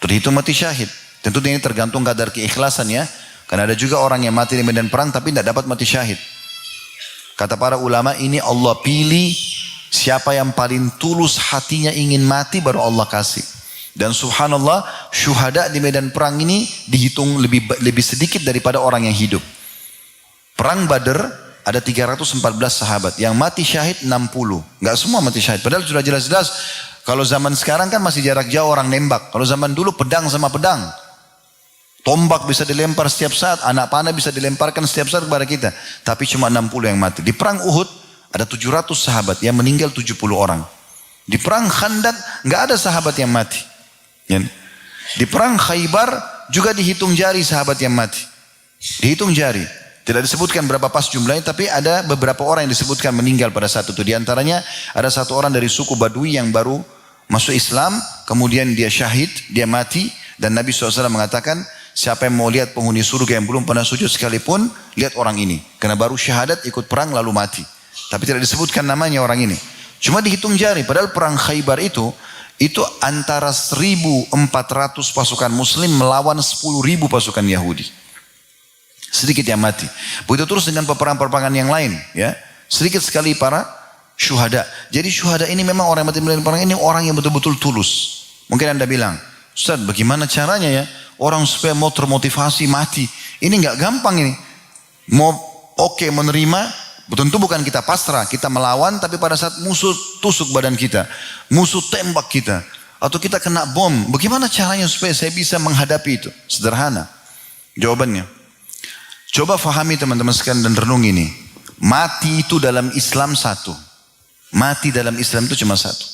terhitung mati syahid. Tentu ini tergantung kadar keikhlasan ya. Karena ada juga orang yang mati di medan perang tapi tidak dapat mati syahid. Kata para ulama, ini Allah pilih siapa yang paling tulus hatinya ingin mati baru Allah kasih. Dan subhanallah, syuhada di medan perang ini dihitung lebih sedikit daripada orang yang hidup. Perang Badar ada 314 sahabat, yang mati syahid 60. Enggak semua mati syahid. Padahal sudah jelas-jelas kalau zaman sekarang kan masih jarak jauh orang nembak. Kalau zaman dulu pedang sama pedang. Tombak bisa dilempar setiap saat, anak panah bisa dilemparkan setiap saat kepada kita. Tapi cuma 60 yang mati. Di perang Uhud ada 700 sahabat, yang meninggal 70 orang. Di perang Khandaq enggak ada sahabat yang mati. Di perang Khaybar juga dihitung jari sahabat yang mati. Dihitung jari. Tidak disebutkan berapa pas jumlahnya, tapi ada beberapa orang yang disebutkan meninggal pada saat itu. Di antaranya ada satu orang dari suku Badui yang baru masuk Islam, kemudian dia syahid, dia mati. Dan Nabi SAW mengatakan, siapa yang mau lihat penghuni surga yang belum pernah sujud sekalipun, lihat orang ini. Karena baru syahadat, ikut perang lalu mati. Tapi tidak disebutkan namanya orang ini. Cuma dihitung jari, padahal perang Khaybar itu antara 1.400 pasukan muslim melawan 10.000 pasukan Yahudi. Sedikit yang mati. Begitu terus dengan peperangan-peperangan yang lain, ya. Sedikit sekali para syuhada. Jadi syuhada ini memang orang yang mati medan perang ini orang yang betul-betul tulus. Mungkin Anda bilang, Ustaz, bagaimana caranya ya orang supaya mau termotivasi mati? Ini enggak gampang ini. Mau menerima, tentu bukan kita pasrah, kita melawan, tapi pada saat musuh tusuk badan kita, musuh tembak kita, atau kita kena bom, bagaimana caranya supaya saya bisa menghadapi itu? Sederhana. Jawabannya, coba fahami teman-teman sekalian dan renung ini. Mati itu dalam Islam satu. Mati dalam Islam itu cuma satu.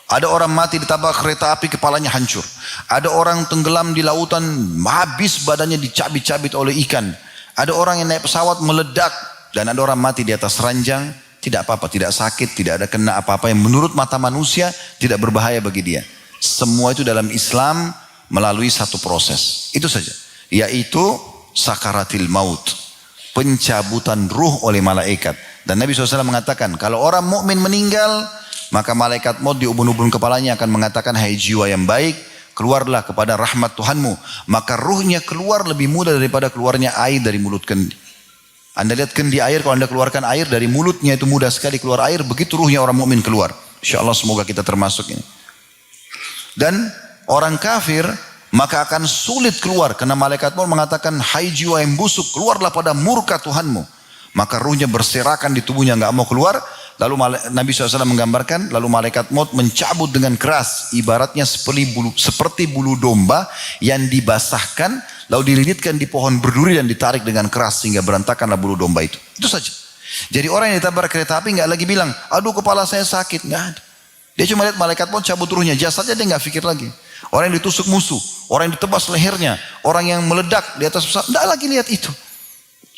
Ada orang mati ditabrak kereta api, kepalanya hancur. Ada orang tenggelam di lautan, habis badannya dicabit-cabit oleh ikan. Ada orang yang naik pesawat meledak. Dan ada orang mati di atas ranjang, tidak apa-apa, tidak sakit, tidak ada kena apa-apa yang menurut mata manusia tidak berbahaya bagi dia. Semua itu dalam Islam melalui satu proses. Itu saja. Yaitu sakaratil maut, pencabutan ruh oleh malaikat. Dan Nabi SAW mengatakan, kalau orang mukmin meninggal, maka malaikat maut di ubun-ubun kepalanya akan mengatakan, hai jiwa yang baik, keluarlah kepada rahmat Tuhanmu. Maka ruhnya keluar lebih mudah daripada keluarnya air dari mulut kendi. Anda lihat kendi air, kalau Anda keluarkan air dari mulutnya itu mudah sekali keluar air, begitu ruhnya orang mukmin keluar. InsyaAllah semoga kita termasuk ini. Dan orang kafir maka akan sulit keluar, karena malaikat maut mengatakan, hai jiwa yang busuk, keluarlah pada murka Tuhanmu. Maka ruhnya berserakan di tubuhnya, enggak mau keluar. Lalu Nabi SAW menggambarkan, lalu malaikat maut mencabut dengan keras, ibaratnya seperti bulu domba yang dibasahkan, lalu dililitkan di pohon berduri dan ditarik dengan keras sehingga berantakanlah bulu domba itu. Itu saja. Jadi orang yang ditabrak kereta api enggak lagi bilang, aduh kepala saya sakit, enggak ada. Dia cuma lihat malaikat maut cabut ruhnya, jasadnya dia enggak pikir lagi. Orang yang ditusuk musuh, orang yang ditebas lehernya, orang yang meledak di atas pesawat, tidak lagi lihat itu.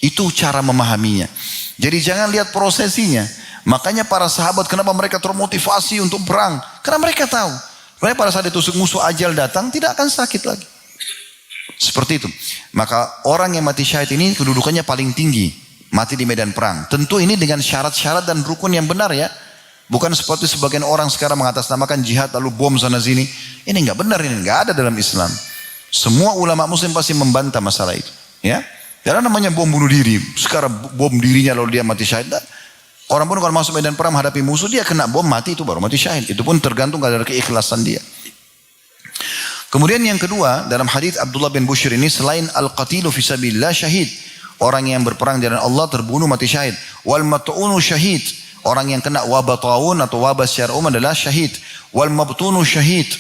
Itu cara memahaminya. Jadi jangan lihat prosesinya. Makanya para sahabat kenapa mereka termotivasi untuk perang? Karena mereka tahu, mereka pada saat ditusuk musuh ajal datang tidak akan sakit lagi. Seperti itu. Maka orang yang mati syahid ini kedudukannya paling tinggi, mati di medan perang. Tentu ini dengan syarat-syarat dan rukun yang benar ya. Bukan seperti sebagian orang sekarang mengatasnamakan jihad lalu bom sana sini. Ini enggak benar, ini enggak ada dalam Islam. Semua ulama muslim pasti membantah masalah itu. Ya, karena namanya bom bunuh diri. Sekarang bom dirinya lalu dia mati syahid. Orang pun kalau masuk medan perang menghadapi musuh, dia kena bom mati itu baru mati syahid. Itu pun tergantung dari keikhlasan dia. Kemudian yang kedua, dalam hadis Abdullah bin Bushr ini, selain al-qatilu fisabilillah syahid, orang yang berperang di jalan Allah terbunuh mati syahid. Wal mat'unu syahid, orang yang kena wabah taun atau wabah secara umum adalah syahid. Wal mabtunu syahid,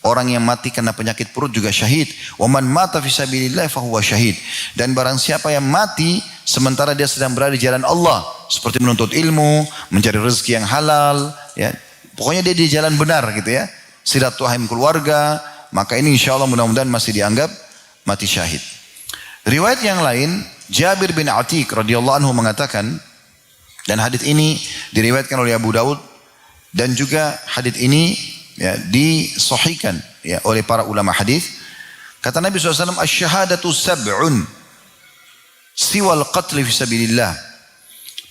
orang yang mati kena penyakit perut juga syahid. Wa man mata fisabilillah fahuwa syahid. Dan barang siapa yang mati sementara dia sedang berada di jalan Allah, seperti menuntut ilmu, mencari rezeki yang halal, ya. Pokoknya dia di jalan benar gitu ya. Silaturahim keluarga, maka ini insyaallah mudah-mudahan masih dianggap mati syahid. Riwayat yang lain, Jabir bin Atiq radhiyallahu anhu mengatakan, dan hadis ini diriwayatkan oleh Abu Daud, dan juga hadis ini ya, disahihkan ya, oleh para ulama hadis. Kata Nabi SAW, asyhadatu sab'un siwal qatli fisabilillah.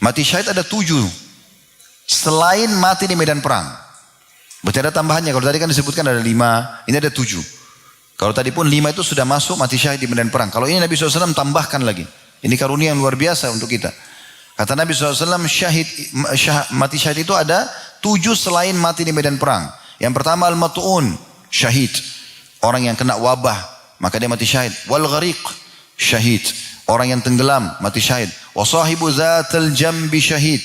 Mati syahid ada 7 selain mati di medan perang. Berarti ada tambahannya. Kalau tadi kan disebutkan ada 5, ini ada 7. Kalau tadi pun 5 itu sudah masuk mati syahid di medan perang. Kalau ini Nabi SAW tambahkan lagi. Ini karunia yang luar biasa untuk kita. Kata Nabi SAW, mati syahid itu ada 7 selain mati di medan perang. Yang pertama al-mat'un, syahid. Orang yang kena wabah, maka dia mati syahid. Wal ghariq, syahid. Orang yang tenggelam, mati syahid. Wa sahibu zatal jambi, syahid.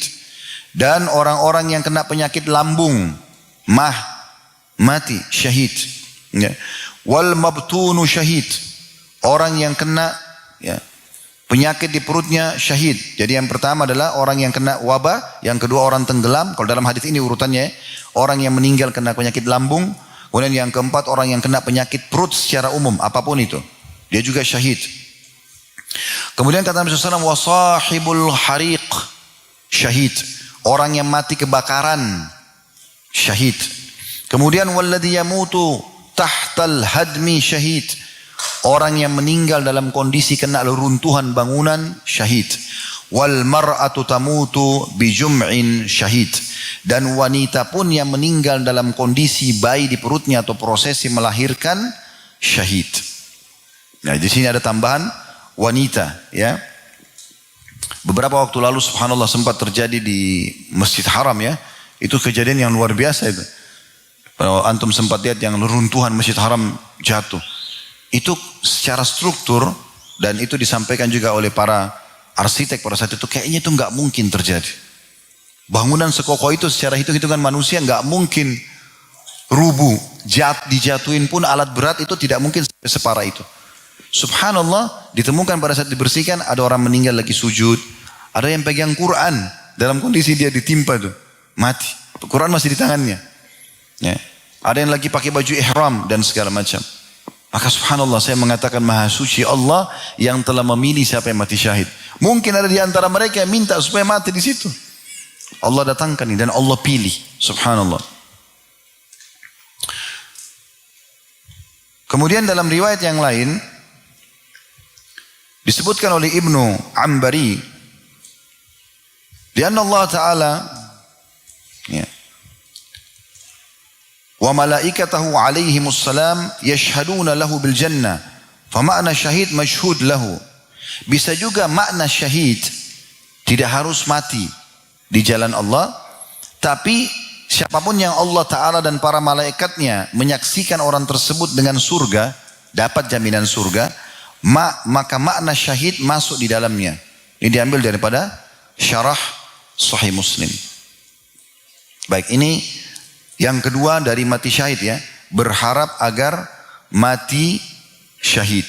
Dan orang-orang yang kena penyakit lambung, mati, syahid. Ya. Wal mabtunu, syahid. Orang yang kena penyakit di perutnya, syahid. Jadi yang pertama adalah orang yang kena wabah, yang kedua orang tenggelam. Kalau dalam hadis ini urutannya, orang yang meninggal kena penyakit lambung. Kemudian yang keempat orang yang kena penyakit perut secara umum, apapun itu, dia juga syahid. Kemudian kata Nabi SAW, wasahibul hariq, syahid. Orang yang mati kebakaran, syahid. Kemudian walladhi yamutu tahtal hadmi, syahid. Orang yang meninggal dalam kondisi kena reruntuhan bangunan, syahid. Wal mar'atu tamutu bijum'in, syahid. Dan wanita pun yang meninggal dalam kondisi bayi di perutnya atau prosesi melahirkan, syahid. Nah, di sini ada tambahan wanita, ya. Beberapa waktu lalu subhanallah sempat terjadi di Masjid Haram, ya. Itu kejadian yang luar biasa itu. Kalau antum sempat lihat yang runtuhan Masjid Haram jatuh. Itu secara struktur dan itu disampaikan juga oleh para arsitek pada saat itu, kayaknya itu nggak mungkin terjadi. Bangunan sekokoh itu secara hitung-hitungan manusia nggak mungkin rubuh, dijatuhin pun alat berat itu tidak mungkin separah itu. Subhanallah, ditemukan pada saat dibersihkan ada orang meninggal lagi sujud, ada yang pegang Quran dalam kondisi dia ditimpa tuh mati, Quran masih di tangannya. Ya. Ada yang lagi pakai baju ihram dan segala macam. Maka subhanallah saya mengatakan maha suci Allah yang telah memilih siapa yang mati syahid. Mungkin ada di antara mereka yang minta supaya mati di situ. Allah datangkan ini dan Allah pilih. Subhanallah. Kemudian dalam riwayat yang lain disebutkan oleh Ibnu Ambari, "Lianna Allah Ta'ala wa malaikatahu alaihimus salam yashhaduna lahu bil jannah, fa makna syahid mashhud lahu." Bisa juga makna syahid tidak harus mati di jalan Allah, tapi siapapun yang Allah Ta'ala dan para malaikatnya menyaksikan orang tersebut dengan surga, dapat jaminan surga, maka makna syahid masuk di dalamnya. Ini diambil daripada syarah Sahih Muslim. Baik, ini yang kedua dari mati syahid, ya. Berharap agar mati syahid.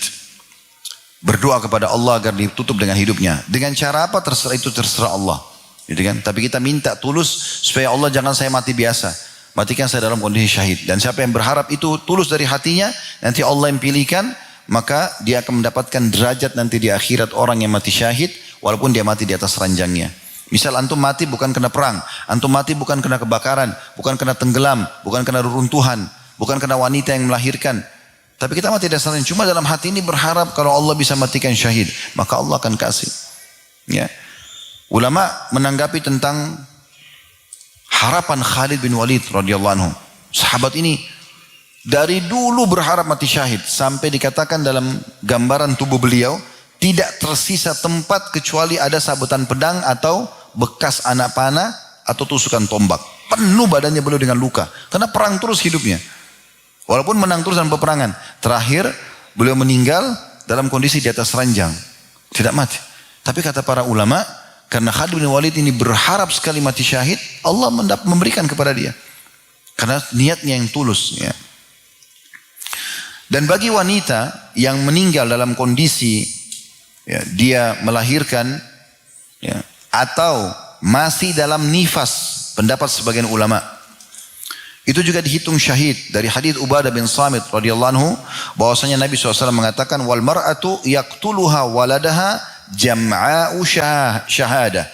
Berdoa kepada Allah agar ditutup dengan hidupnya. Dengan cara apa terserah, itu terserah Allah. Gitu kan? Tapi kita minta tulus supaya Allah jangan saya mati biasa. Matikan saya dalam kondisi syahid. Dan siapa yang berharap itu tulus dari hatinya, nanti Allah yang pilihkan, maka dia akan mendapatkan derajat nanti di akhirat orang yang mati syahid, walaupun dia mati di atas ranjangnya. Misal antum mati bukan kena perang, antum mati bukan kena kebakaran, bukan kena tenggelam, bukan kena reruntuhan, bukan kena wanita yang melahirkan. Tapi kita mati dasarnya cuma dalam hati ini berharap kalau Allah bisa matikan syahid, maka Allah akan kasih. Ya. Ulama menanggapi tentang harapan Khalid bin Walid radhiyallahu anhu. Sahabat ini dari dulu berharap mati syahid sampai dikatakan dalam gambaran tubuh beliau tidak tersisa tempat kecuali ada sabetan pedang atau bekas anak panah atau tusukan tombak. Penuh badannya beliau dengan luka. Karena perang terus hidupnya. Walaupun menang terus dalam peperangan. Terakhir beliau meninggal dalam kondisi di atas ranjang. Tidak mati. Tapi kata para ulama, karena Khalid bin Walid ini berharap sekali mati syahid, Allah memberikan kepada dia. Karena niatnya yang tulus. Ya. Dan bagi wanita yang meninggal dalam kondisi dia melahirkan atau masih dalam nifas, pendapat sebagian ulama, itu juga dihitung syahid. Dari hadis Ubadah bin Samit radhiyallahu anhu bahwasanya Nabi SAW mengatakan wal mar'atu yaqtuluha waladaha jam'a'u syahada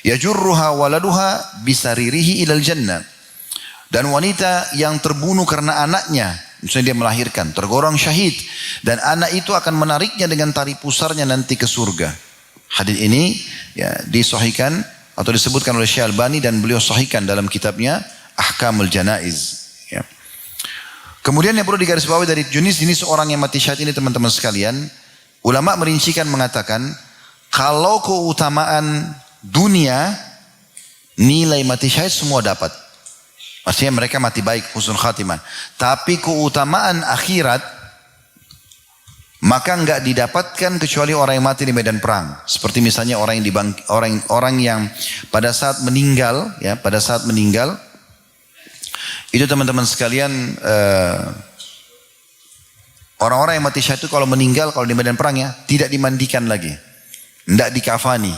yajurruha waladuha bisaririhi ilal jannah. Dan wanita yang terbunuh karena anaknya, misalnya dia melahirkan, tergolong syahid, dan anak itu akan menariknya dengan tali pusarnya nanti ke surga. Hadis ini disahihkan atau disebutkan oleh Syekh Albani dan beliau sahihkan dalam kitabnya Ahkamul Janaiz. Ya. Kemudian yang perlu digarisbawahi dari jenis-jenis orang yang mati syahid ini teman-teman sekalian, ulama merincikan mengatakan, kalau keutamaan dunia, nilai mati syahid semua dapat. Maksudnya mereka mati baik, husnul khatimah. Tapi keutamaan akhirat, maka enggak didapatkan kecuali orang yang mati di medan perang. Seperti misalnya orang yang pada saat meninggal, ya, pada saat meninggal, itu teman-teman sekalian, orang-orang yang mati syahid itu kalau meninggal, kalau di medan perang ya, tidak dimandikan lagi, tidak dikafani.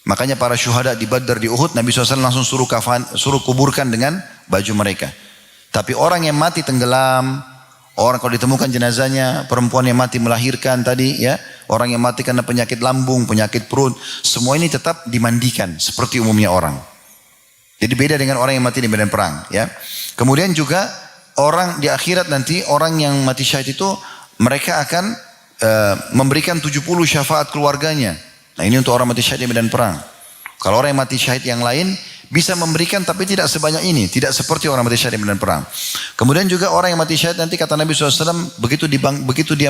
Makanya para syuhada di Badar, di Uhud, Nabi SAW langsung suruh kuburkan dengan baju mereka. Tapi orang yang mati tenggelam, orang kalau ditemukan jenazahnya, perempuan yang mati melahirkan tadi, ya, orang yang mati karena penyakit lambung, penyakit perut, semua ini tetap dimandikan seperti umumnya orang. Jadi beda dengan orang yang mati di medan perang, ya. Kemudian juga orang di akhirat nanti, orang yang mati syahid itu mereka akan memberikan 70 syafaat keluarganya. Nah ini untuk orang mati syahid di medan perang. Kalau orang yang mati syahid yang lain bisa memberikan tapi tidak sebanyak ini, tidak seperti orang mati syahid di medan perang. Kemudian juga orang yang mati syahid nanti kata Nabi SAW begitu dia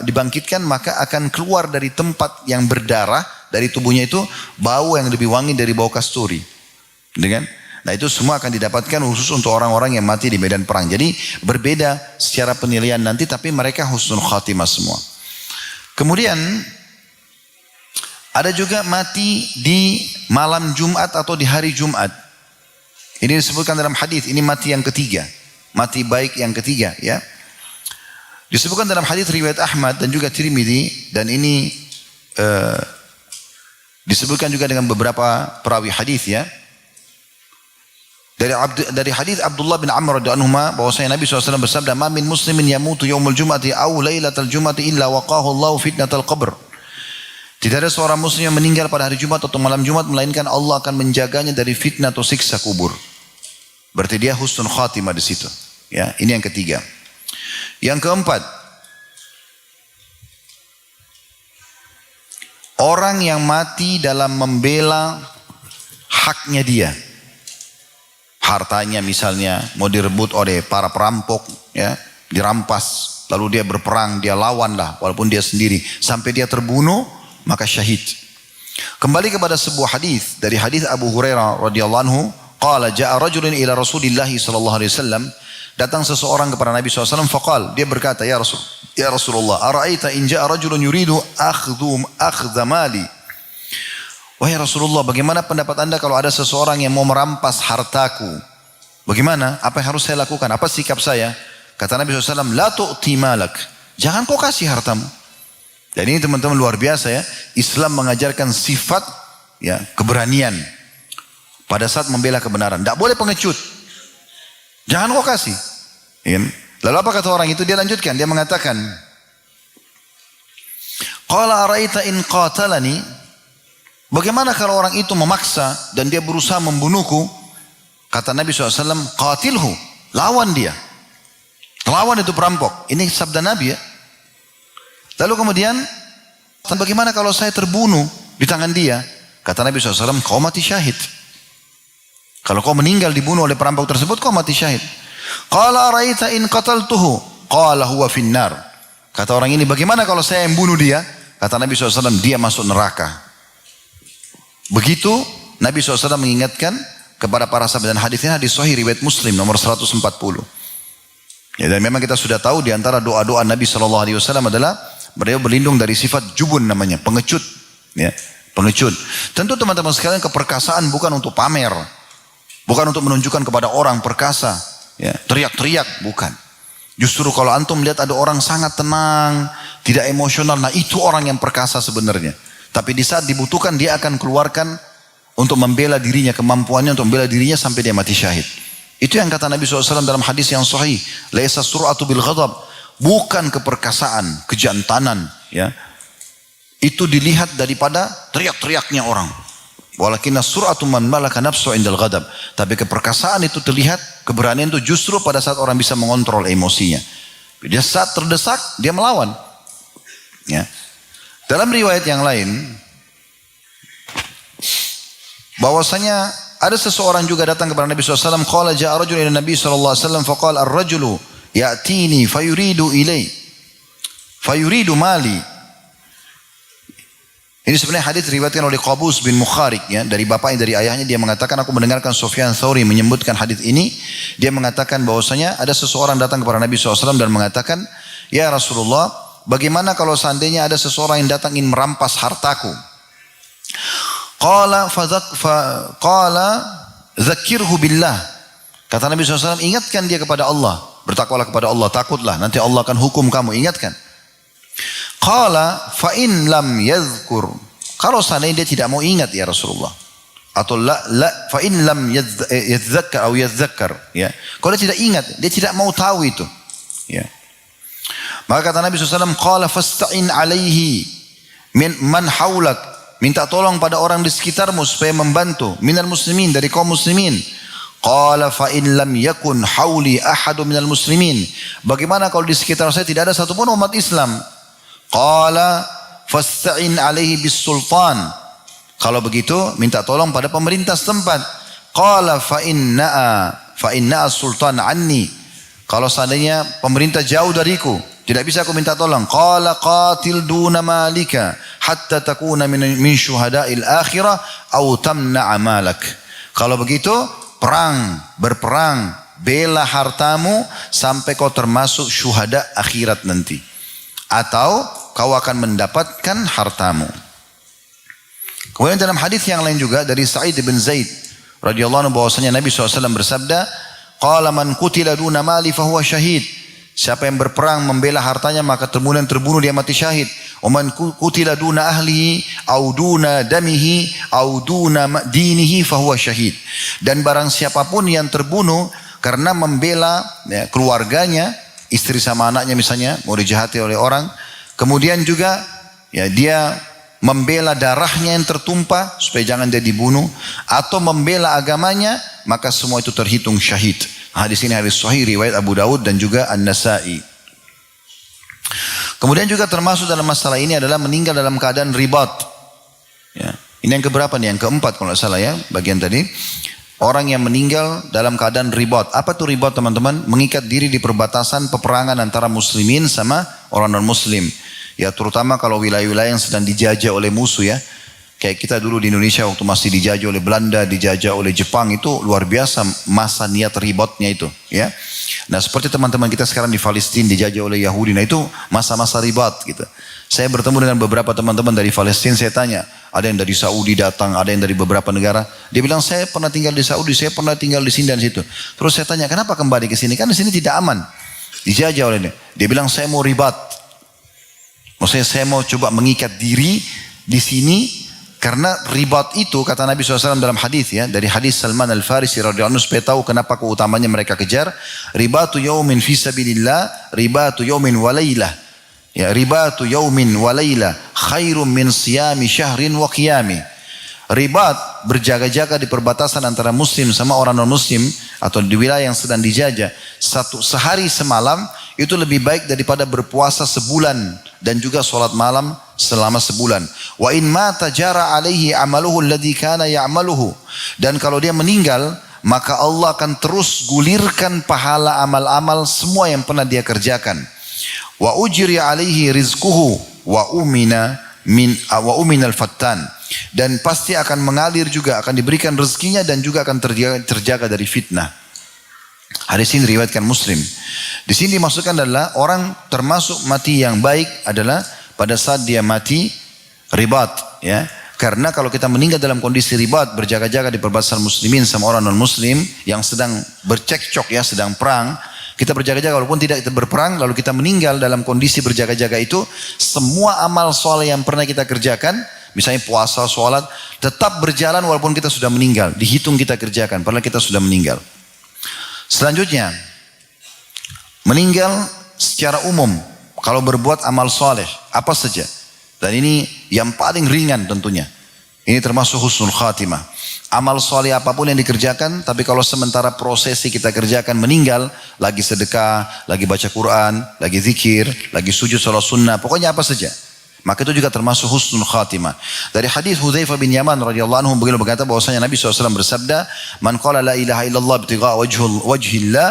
dibangkitkan maka akan keluar dari tempat yang berdarah dari tubuhnya itu bau yang lebih wangi dari bau kasturi. Dengan nah itu semua akan didapatkan khusus untuk orang-orang yang mati di medan perang. Jadi berbeda secara penilaian nanti tapi mereka husnul khatimah semua. Kemudian ada juga mati di malam Jumat atau di hari Jumat. Ini disebutkan dalam hadis. Ini mati yang ketiga, mati baik yang ketiga, ya. Disebutkan dalam hadis riwayat Ahmad dan juga Tirmidzi, dan ini disebutkan juga dengan beberapa perawi hadis, ya. Dari hadis Abdullah bin Amr radhiyallahu anhu bahwasanya Nabi SAW bersabda, "Ma min muslimin yamutu yaumul jum'ati aw lailatal jum'ati illa waqahu Allahu fitnatal qabr." Tidak ada seorang muslim yang meninggal pada hari Jumat atau malam Jumat melainkan Allah akan menjaganya dari fitnah atau siksa kubur. Berarti dia husnul khatimah di situ. Ya, ini yang ketiga. Yang keempat, orang yang mati dalam membela haknya dia. Hartanya misalnya mau direbut oleh para perampok, ya, dirampas, lalu dia berperang, dia lawanlah walaupun dia sendiri sampai dia terbunuh, maka syahid. Kembali kepada sebuah hadis dari hadis Abu Hurairah radhiyallahu anhu, qala jaa rajulun ila Rasulillah sallallahu alaihi wasallam, datang seseorang kepada Nabi SAW, faqal, dia berkata, ya Rasulullah, ara'aita in jaa rajulun yuridu akhdha mali. Wahai Rasulullah, bagaimana pendapat Anda kalau ada seseorang yang mau merampas hartaku? Bagaimana? Apa yang harus saya lakukan? Apa sikap saya? Kata Nabi SAW, la tu'ti malak. Jangan kau kasih hartamu. Dan ini teman-teman luar biasa, ya. Islam mengajarkan sifat, ya, keberanian pada saat membela kebenaran. Tidak boleh pengecut. Jangan kau kasih. Lalu apa kata orang itu? Dia lanjutkan. Dia mengatakan, qala araita in qatalani. Bagaimana kalau orang itu memaksa dan dia berusaha membunuhku? Kata Nabi SAW, qatilhu. Lawan dia. Lawan itu perampok. Ini sabda Nabi, ya. Lalu kemudian, bagaimana kalau saya terbunuh di tangan dia? Kata Nabi SAW, kau mati syahid. Kalau kau meninggal dibunuh oleh perampok tersebut, kau mati syahid. Qala araita in qataltuhu, qala huwa finnar. Kata orang ini, bagaimana kalau saya yang bunuh dia? Kata Nabi SAW, dia masuk neraka. Begitu Nabi SAW mengingatkan kepada para sahabat, dan hadisnya hadis sahih riwayat Muslim nomor 140. Ya, dan memang kita sudah tahu di antara doa-doa Nabi SAW adalah beliau berlindung dari sifat jubun namanya, pengecut, ya, pengecut. Tentu teman-teman sekalian, keperkasaan bukan untuk pamer, bukan untuk menunjukkan kepada orang perkasa, ya, teriak-teriak, bukan. Justru kalau antum melihat ada orang sangat tenang, tidak emosional, nah itu orang yang perkasa sebenarnya. Tapi di saat dibutuhkan dia akan keluarkan untuk membela dirinya, kemampuannya untuk membela dirinya sampai dia mati syahid. Itu yang kata Nabi SAW dalam hadis yang sahih, laisa sur'atu bil ghadab. Bukan keperkasaan, kejantanan, ya. Itu dilihat daripada teriak-teriaknya orang. Walakinna sur'atu man malaka nafsu indal ghadab. Tapi keperkasaan itu terlihat, keberanian itu justru pada saat orang bisa mengontrol emosinya. Dia saat terdesak, dia melawan. Ya. Dalam riwayat yang lain, bahwasanya ada seseorang juga datang kepada Nabi SAW. Qala ja'a rajulun ila Nabi SAW faqala ar-rajulu ya'tini fayuridu ilai fayuridu mali. Ini sebenarnya hadis diriwayatkan oleh Qabus bin Mukharik ya, dari bapaknya dari ayahnya. Dia mengatakan, aku mendengarkan Sufyan Tsauri menyebutkan hadis ini. Dia mengatakan bahwasanya ada seseorang datang kepada Nabi SAW dan mengatakan, ya Rasulullah, bagaimana kalau seandainya ada seseorang yang datang ingin merampas hartaku? Qala zakirhu billah. Kata Nabi SAW, ingatkan dia kepada Allah. Bertakwalah kepada Allah, takutlah, nanti Allah akan hukum kamu, ingatkan. Qala fa in lam yadhkur. Kalau seandainya dia tidak mau ingat ya Rasulullah. Atau la fa in lam yadzakkar atau yadzakkar ya. Kalau dia tidak ingat, dia tidak mau tahu itu. Ya. Maka kata Nabi SAW, qala fasta'in alaihi min man haulak. Minta tolong pada orang di sekitarmu supaya membantu. Minal muslimin, dari kaum muslimin. Qala fa in lam yakun hauli ahadu minal muslimin. Bagaimana kalau di sekitar saya tidak ada satupun umat Islam? Qala fasta'in alaihi bis sultan. Kalau begitu minta tolong pada pemerintah setempat. Qala fa inna sultan anni. Kalau seandainya pemerintah jauh dariku, tidak bisa aku minta tolong. Qala qatil duna malika hatta takuna min syuhada'il akhirah au tamna'a malak. Kalau begitu berperang, bela hartamu sampai kau termasuk syuhada akhirat nanti. Atau kau akan mendapatkan hartamu. Kemudian dalam hadis yang lain juga dari Sa'id bin Zaid radhiyallahu anhu bahwasanya Nabi SAW bersabda, qala man qutila duna mali fahuwa syahid. Siapa yang berperang membela hartanya maka kemudian terbunuh dia mati syahid. Wa man qutila duna ahlihi au duna damihi au duna dinihi fahuwa syahid. Dan barang siapapun yang terbunuh karena membela ya, keluarganya, istri sama anaknya misalnya mau dijahati oleh orang, kemudian juga ya dia membela darahnya yang tertumpah supaya jangan dia dibunuh, atau membela agamanya, maka semua itu terhitung syahid. Hadis ini hadis sahih riwayat Abu Daud dan juga An-Nasa'i. Kemudian juga termasuk dalam masalah ini adalah meninggal dalam keadaan ribat. Ya. Ini yang keberapa nih? Yang keempat kalau tidak salah ya bagian tadi. Orang yang meninggal dalam keadaan ribat. Apa tuh ribat teman-teman? Mengikat diri di perbatasan peperangan antara muslimin sama orang non-muslim. Ya terutama kalau wilayah-wilayah yang sedang dijajah oleh musuh ya. Kayak kita dulu di Indonesia waktu masih dijajah oleh Belanda, dijajah oleh Jepang, itu luar biasa masa niat ribatnya itu. Ya. Nah seperti teman-teman kita sekarang di Palestina dijajah oleh Yahudi. Nah itu masa-masa ribat gitu. Saya bertemu dengan beberapa teman-teman dari Palestina, saya tanya, ada yang dari Saudi datang, ada yang dari beberapa negara. Dia bilang, saya pernah tinggal di Saudi, saya pernah tinggal di sini dan situ. Terus saya tanya, kenapa kembali ke sini? Kan di sini tidak aman. Dijajah oleh dia. Dia bilang, saya mau ribat. Maksudnya saya mau coba mengikat diri di sini. Karena ribat itu, kata Nabi SAW dalam hadis ya, dari hadis Salman Al-Farisi radhiyallahu anhu supaya tahu kenapa keutamanya mereka kejar. Ribatu yaumin fi sabilillah, ribatu yaumin walailah. Ya, ribatu yaumin walayla khairum min siyami syahrin wa qiyami. Ribat berjaga-jaga di perbatasan antara muslim sama orang non-muslim atau di wilayah yang sedang dijajah sehari semalam itu lebih baik daripada berpuasa sebulan dan juga sholat malam selama sebulan. Wa in mata jara alaihi amaluhu alladhi kana ya'maluhu. Dan kalau dia meninggal maka Allah akan terus gulirkan pahala amal-amal semua yang pernah dia kerjakan. Wa ujri alaihi rizquhu wa uminal fattan. Dan pasti akan mengalir juga, akan diberikan rezekinya dan juga akan terjaga dari fitnah. Hadis ini diriwayatkan Muslim. Di sini dimaksudkan adalah orang termasuk mati yang baik adalah pada saat dia mati ribat ya. Karena kalau kita meninggal dalam kondisi ribat, berjaga-jaga di perbatasan muslimin sama orang non muslim yang sedang bercekcok ya, sedang perang, kita berjaga-jaga walaupun tidak kita berperang, lalu kita meninggal dalam kondisi berjaga-jaga itu, semua amal soleh yang pernah kita kerjakan, misalnya puasa, sholat, tetap berjalan walaupun kita sudah meninggal, dihitung kita kerjakan, padahal kita sudah meninggal. Selanjutnya, meninggal secara umum, kalau berbuat amal soleh, apa saja. Dan ini yang paling ringan tentunya. Ini termasuk husnul khatimah. Amal soleh apapun yang dikerjakan, tapi kalau sementara prosesi kita kerjakan meninggal, lagi sedekah, lagi baca Quran, lagi zikir, lagi sujud salat sunnah, pokoknya apa saja. Maka itu juga termasuk husnul khatimah. Dari hadis Hudzaifah bin Yaman radhiyallahu anhu beliau berkata bahwasanya Nabi SAW bersabda, "Man qala la ilaha illallah ibtigha wajhillah,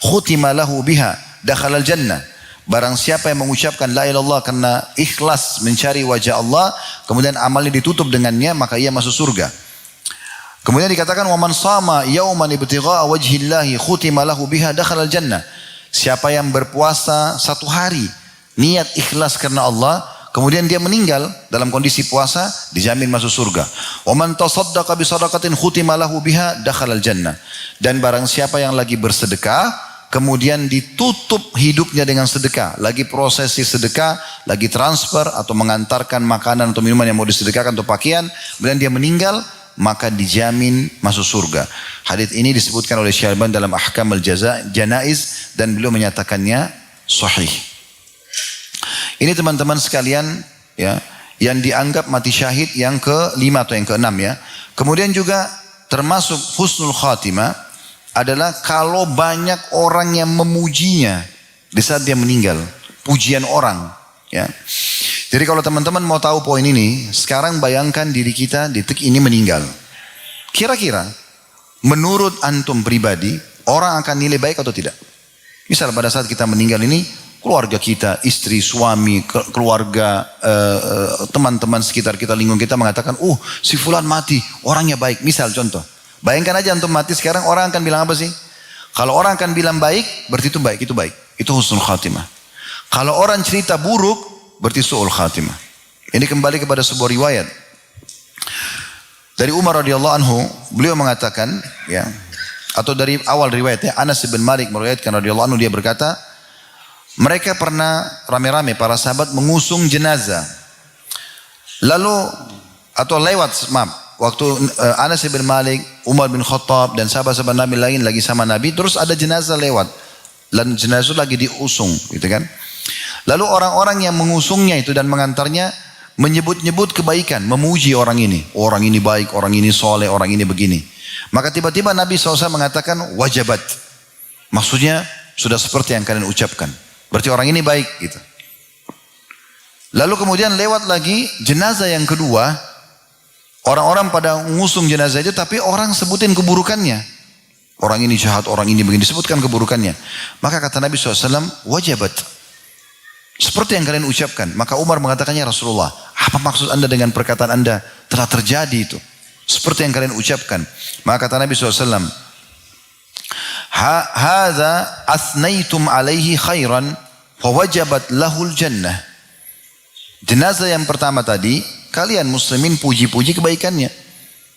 khutima lahu biha dakhalal jannah. Barang siapa yang mengucapkan la ilaha illallah karena ikhlas mencari wajah Allah, kemudian amalnya ditutup dengannya, maka ia masuk surga. Kemudian dikatakan waman sama yauman ibtigha'a wajhillahi khutima lahu biha dakhalal jannah. Siapa yang berpuasa satu hari niat ikhlas karena Allah, kemudian dia meninggal dalam kondisi puasa, dijamin masuk surga. Waman tasaddaqa bi sadaqatin khutima lahu biha dakhalal jannah. Dan barang siapa yang lagi bersedekah kemudian ditutup hidupnya dengan sedekah, lagi prosesi sedekah, lagi transfer atau mengantarkan makanan atau minuman yang mau disedekahkan atau pakaian, kemudian dia meninggal, maka dijamin masuk surga. Hadits ini disebutkan oleh Syalban dalam Ahkam al-Janaiz dan beliau menyatakannya sahih. Ini teman-teman sekalian ya, yang dianggap mati syahid yang ke-5 atau yang ke-6 ya. Kemudian juga termasuk husnul khatimah adalah kalau banyak orang yang memujinya di saat dia meninggal, pujian orang ya. Jadi kalau teman-teman mau tahu poin ini, sekarang bayangkan diri kita di detik ini meninggal. Kira-kira menurut antum pribadi, orang akan nilai baik atau tidak? Misal pada saat kita meninggal ini, keluarga kita, istri, suami, keluarga, teman-teman sekitar kita, lingkungan kita mengatakan, si fulan mati, orangnya baik. Misal contoh. Bayangkan aja antum mati sekarang, orang akan bilang apa sih? Kalau orang akan bilang baik, berarti itu baik, itu baik. Itu husnul khatimah. Kalau orang cerita buruk, berarti su'ul khatimah. Ini kembali kepada sebuah riwayat. Dari Umar radhiyallahu anhu, beliau mengatakan, ya, atau dari awal riwayatnya, Anas bin Malik meriwayatkan radhiyallahu anhu, dia berkata, mereka pernah rame-rame para sahabat mengusung jenazah. Lalu, atau lewat, waktu Anas bin Malik, Umar bin Khattab dan sahabat-sahabat Nabi lain lagi sama Nabi, terus ada jenazah lewat dan jenazah itu lagi diusung, gitu kan? Lalu orang-orang yang mengusungnya itu dan mengantarnya menyebut-nyebut kebaikan, memuji orang ini. Orang ini baik, orang ini soleh, orang ini begini. Maka tiba-tiba Nabi SAW mengatakan wajabat. Maksudnya sudah seperti yang kalian ucapkan. Berarti orang ini baik gitu. Lalu kemudian lewat lagi jenazah yang kedua. Orang-orang pada mengusung jenazah itu tapi orang sebutin keburukannya. Orang ini jahat, orang ini begini, disebutkan keburukannya. Maka kata Nabi SAW, wajabat. Seperti yang kalian ucapkan. Maka Umar mengatakannya, Rasulullah, apa maksud anda dengan perkataan anda? Telah terjadi itu. Seperti yang kalian ucapkan. Maka kata Nabi SAW, Hadha asnaitum alaihi khairan, fawajabat lahul jannah. Jenazah yang pertama tadi, kalian muslimin puji-puji kebaikannya.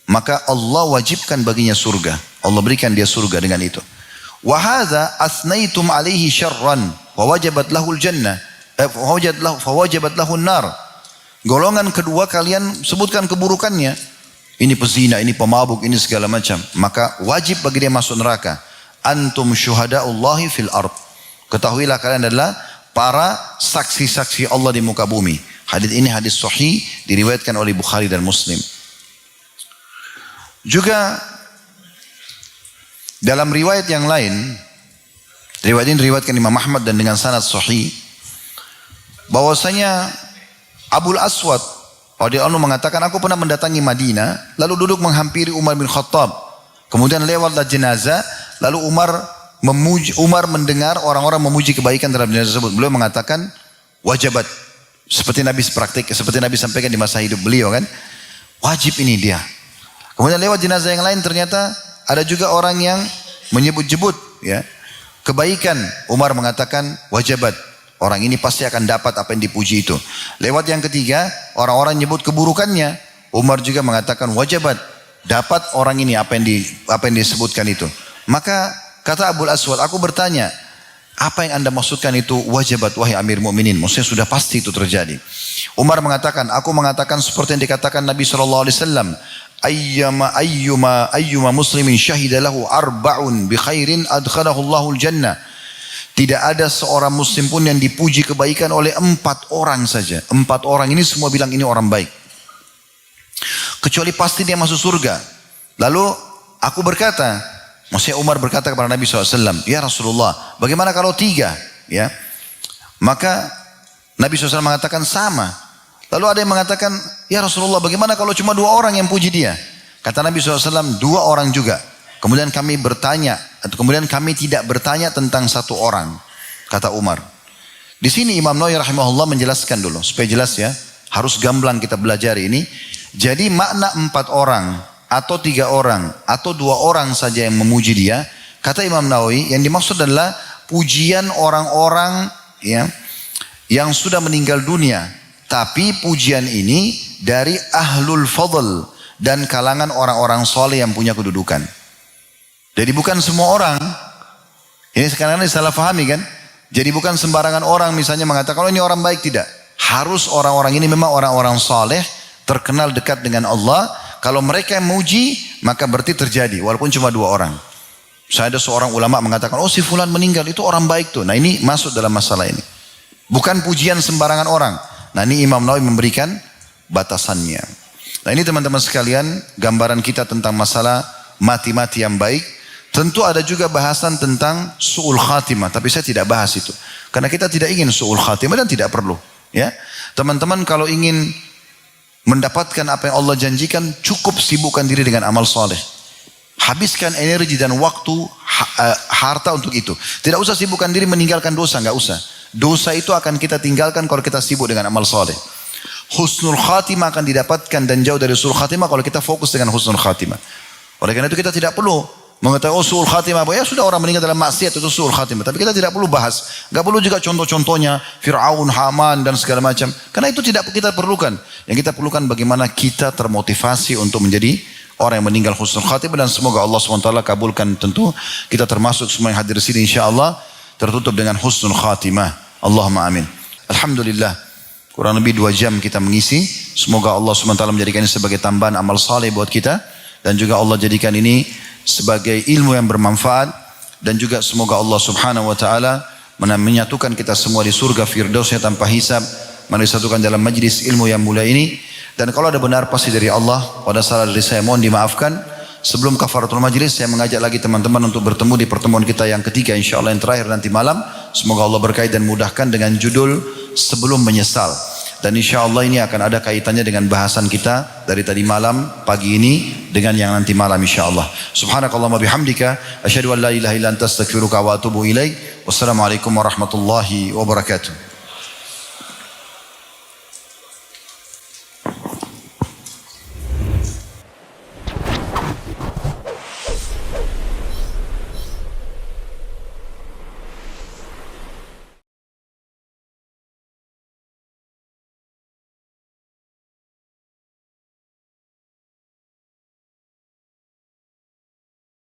Maka Allah wajibkan baginya surga. Allah berikan dia surga dengan itu. Wa hadza asnaitum alaihi syarran wa wajabat lahul jannah. Fawajabat lahun nar. Golongan kedua kalian sebutkan keburukannya. Ini pezina, ini pemabuk, ini segala macam. Maka wajib bagi dia masuk neraka. Antum syuhadaullahi fil ard. Ketahuilah kalian adalah para saksi-saksi Allah di muka bumi. Hadis ini hadis sahih diriwayatkan oleh Bukhari dan Muslim. Juga dalam riwayat yang lain, riwayat ini diriwayatkan Imam Ahmad dan dengan sanad sahih, bahwasanya Abul Aswad radhiyallahu anhu mengatakan, aku pernah mendatangi Madinah, lalu duduk menghampiri Umar bin Khattab. Kemudian lewatlah jenazah, lalu Umar mendengar orang-orang memuji kebaikan terhadap jenazah tersebut. Beliau mengatakan wajabat. Seperti Nabi seperti Nabi sampaikan di masa hidup beliau kan, wajib ini dia. Kemudian lewat jenazah yang lain ternyata ada juga orang yang menyebut-nyebut ya kebaikan. Umar mengatakan wajabat. Orang ini pasti akan dapat apa yang dipuji itu. Lewat yang ketiga, orang-orang nyebut keburukannya. Umar juga mengatakan wajabat. Dapat orang ini apa yang disebutkan itu. Maka kata Abul Aswad, aku bertanya, apa yang anda maksudkan itu wajabat wahai Amir Mu'minin? Maksudnya sudah pasti itu terjadi. Umar mengatakan, aku mengatakan seperti yang dikatakan Nabi SAW. Ayyuma muslimin syahida lahu arba'un bi khairin adkhalahu Allahul jannah. Tidak ada seorang muslim pun yang dipuji kebaikan oleh 4 orang saja. 4 orang ini semua bilang ini orang baik. Kecuali pasti dia masuk surga. Lalu aku berkata, maksudnya Umar berkata kepada Nabi SAW, ya Rasulullah, bagaimana kalau 3? Ya, maka Nabi SAW mengatakan sama. Lalu ada yang mengatakan, ya Rasulullah, bagaimana kalau cuma 2 orang yang puji dia? Kata Nabi SAW, 2 orang juga. Kemudian kami bertanya, atau kemudian kami tidak bertanya tentang 1 orang. kata Umar. Di sini Imam Nawawi rahimahullah menjelaskan dulu supaya jelas ya. Harus gamblang kita belajar ini. Jadi makna 4 orang atau 3 orang atau 2 orang saja yang memuji dia, kata Imam Nawawi yang dimaksud adalah pujian orang-orang ya yang sudah meninggal dunia. Tapi pujian ini dari ahlul fadl dan kalangan orang-orang soleh yang punya kedudukan. Jadi bukan semua orang. Ini sekarang ini salah fahami kan? Jadi bukan sembarangan orang misalnya mengatakan kalau ini orang baik, tidak. Harus orang-orang ini memang orang-orang soleh, terkenal dekat dengan Allah. Kalau mereka yang memuji, maka berarti terjadi. Walaupun cuma 2 orang. Saya ada seorang ulama mengatakan, oh si fulan meninggal, itu orang baik tuh. Nah ini masuk dalam masalah ini. Bukan pujian sembarangan orang. Nah ini Imam Nawawi memberikan batasannya. Nah ini teman-teman sekalian, gambaran kita tentang masalah mati-mati yang baik. Tentu ada juga bahasan tentang su'ul khatimah, tapi saya tidak bahas itu. Karena kita tidak ingin su'ul khatimah dan tidak perlu. Ya, teman-teman kalau ingin mendapatkan apa yang Allah janjikan, cukup sibukkan diri dengan amal soleh. Habiskan energi dan waktu, harta untuk itu. Tidak usah sibukkan diri meninggalkan dosa, nggak usah. Dosa itu akan kita tinggalkan kalau kita sibuk dengan amal soleh. Husnul khatimah akan didapatkan dan jauh dari su'ul khatimah kalau kita fokus dengan husnul khatimah. Oleh karena itu kita tidak perlu mengetahui oh su'ul khatimah, ya sudah orang meninggal dalam maksiat itu su'ul khatimah. Tapi kita tidak perlu bahas. Gak perlu juga contoh-contohnya Fir'aun, Haman dan segala macam. Karena itu tidak kita perlukan. Yang kita perlukan bagaimana kita termotivasi untuk menjadi orang yang meninggal husnul khatimah. Dan semoga Allah SWT kabulkan, tentu kita termasuk semua yang hadir di sini insyaAllah tertutup dengan husnul khatimah. Allahumma amin. Alhamdulillah. Kurang lebih 2 jam kita mengisi. Semoga Allah SWT menjadikan ini sebagai tambahan amal saleh buat kita. Dan juga Allah jadikan ini sebagai ilmu yang bermanfaat, dan juga semoga Allah Subhanahu wa taala menyatukan kita semua di surga firdausnya tanpa hisab, disatukan dalam majlis ilmu yang mulia ini. Dan kalau ada benar pasti dari Allah, pada salah dari saya mohon dimaafkan. Sebelum kafaratul majlis saya mengajak lagi teman-teman untuk bertemu di pertemuan kita yang ketiga insyaallah yang terakhir nanti malam. Semoga Allah berkahi dan mudahkan dengan judul Sebelum Menyesal. Dan insya Allah ini akan ada kaitannya dengan bahasan kita dari tadi malam, pagi ini, dengan yang nanti malam insya Allah. Subhanakallahumma bihamdika, asyhadu an la ilaha illa anta astaghfiruka wa atubu ilaik. Wassalamualaikum warahmatullahi wabarakatuh.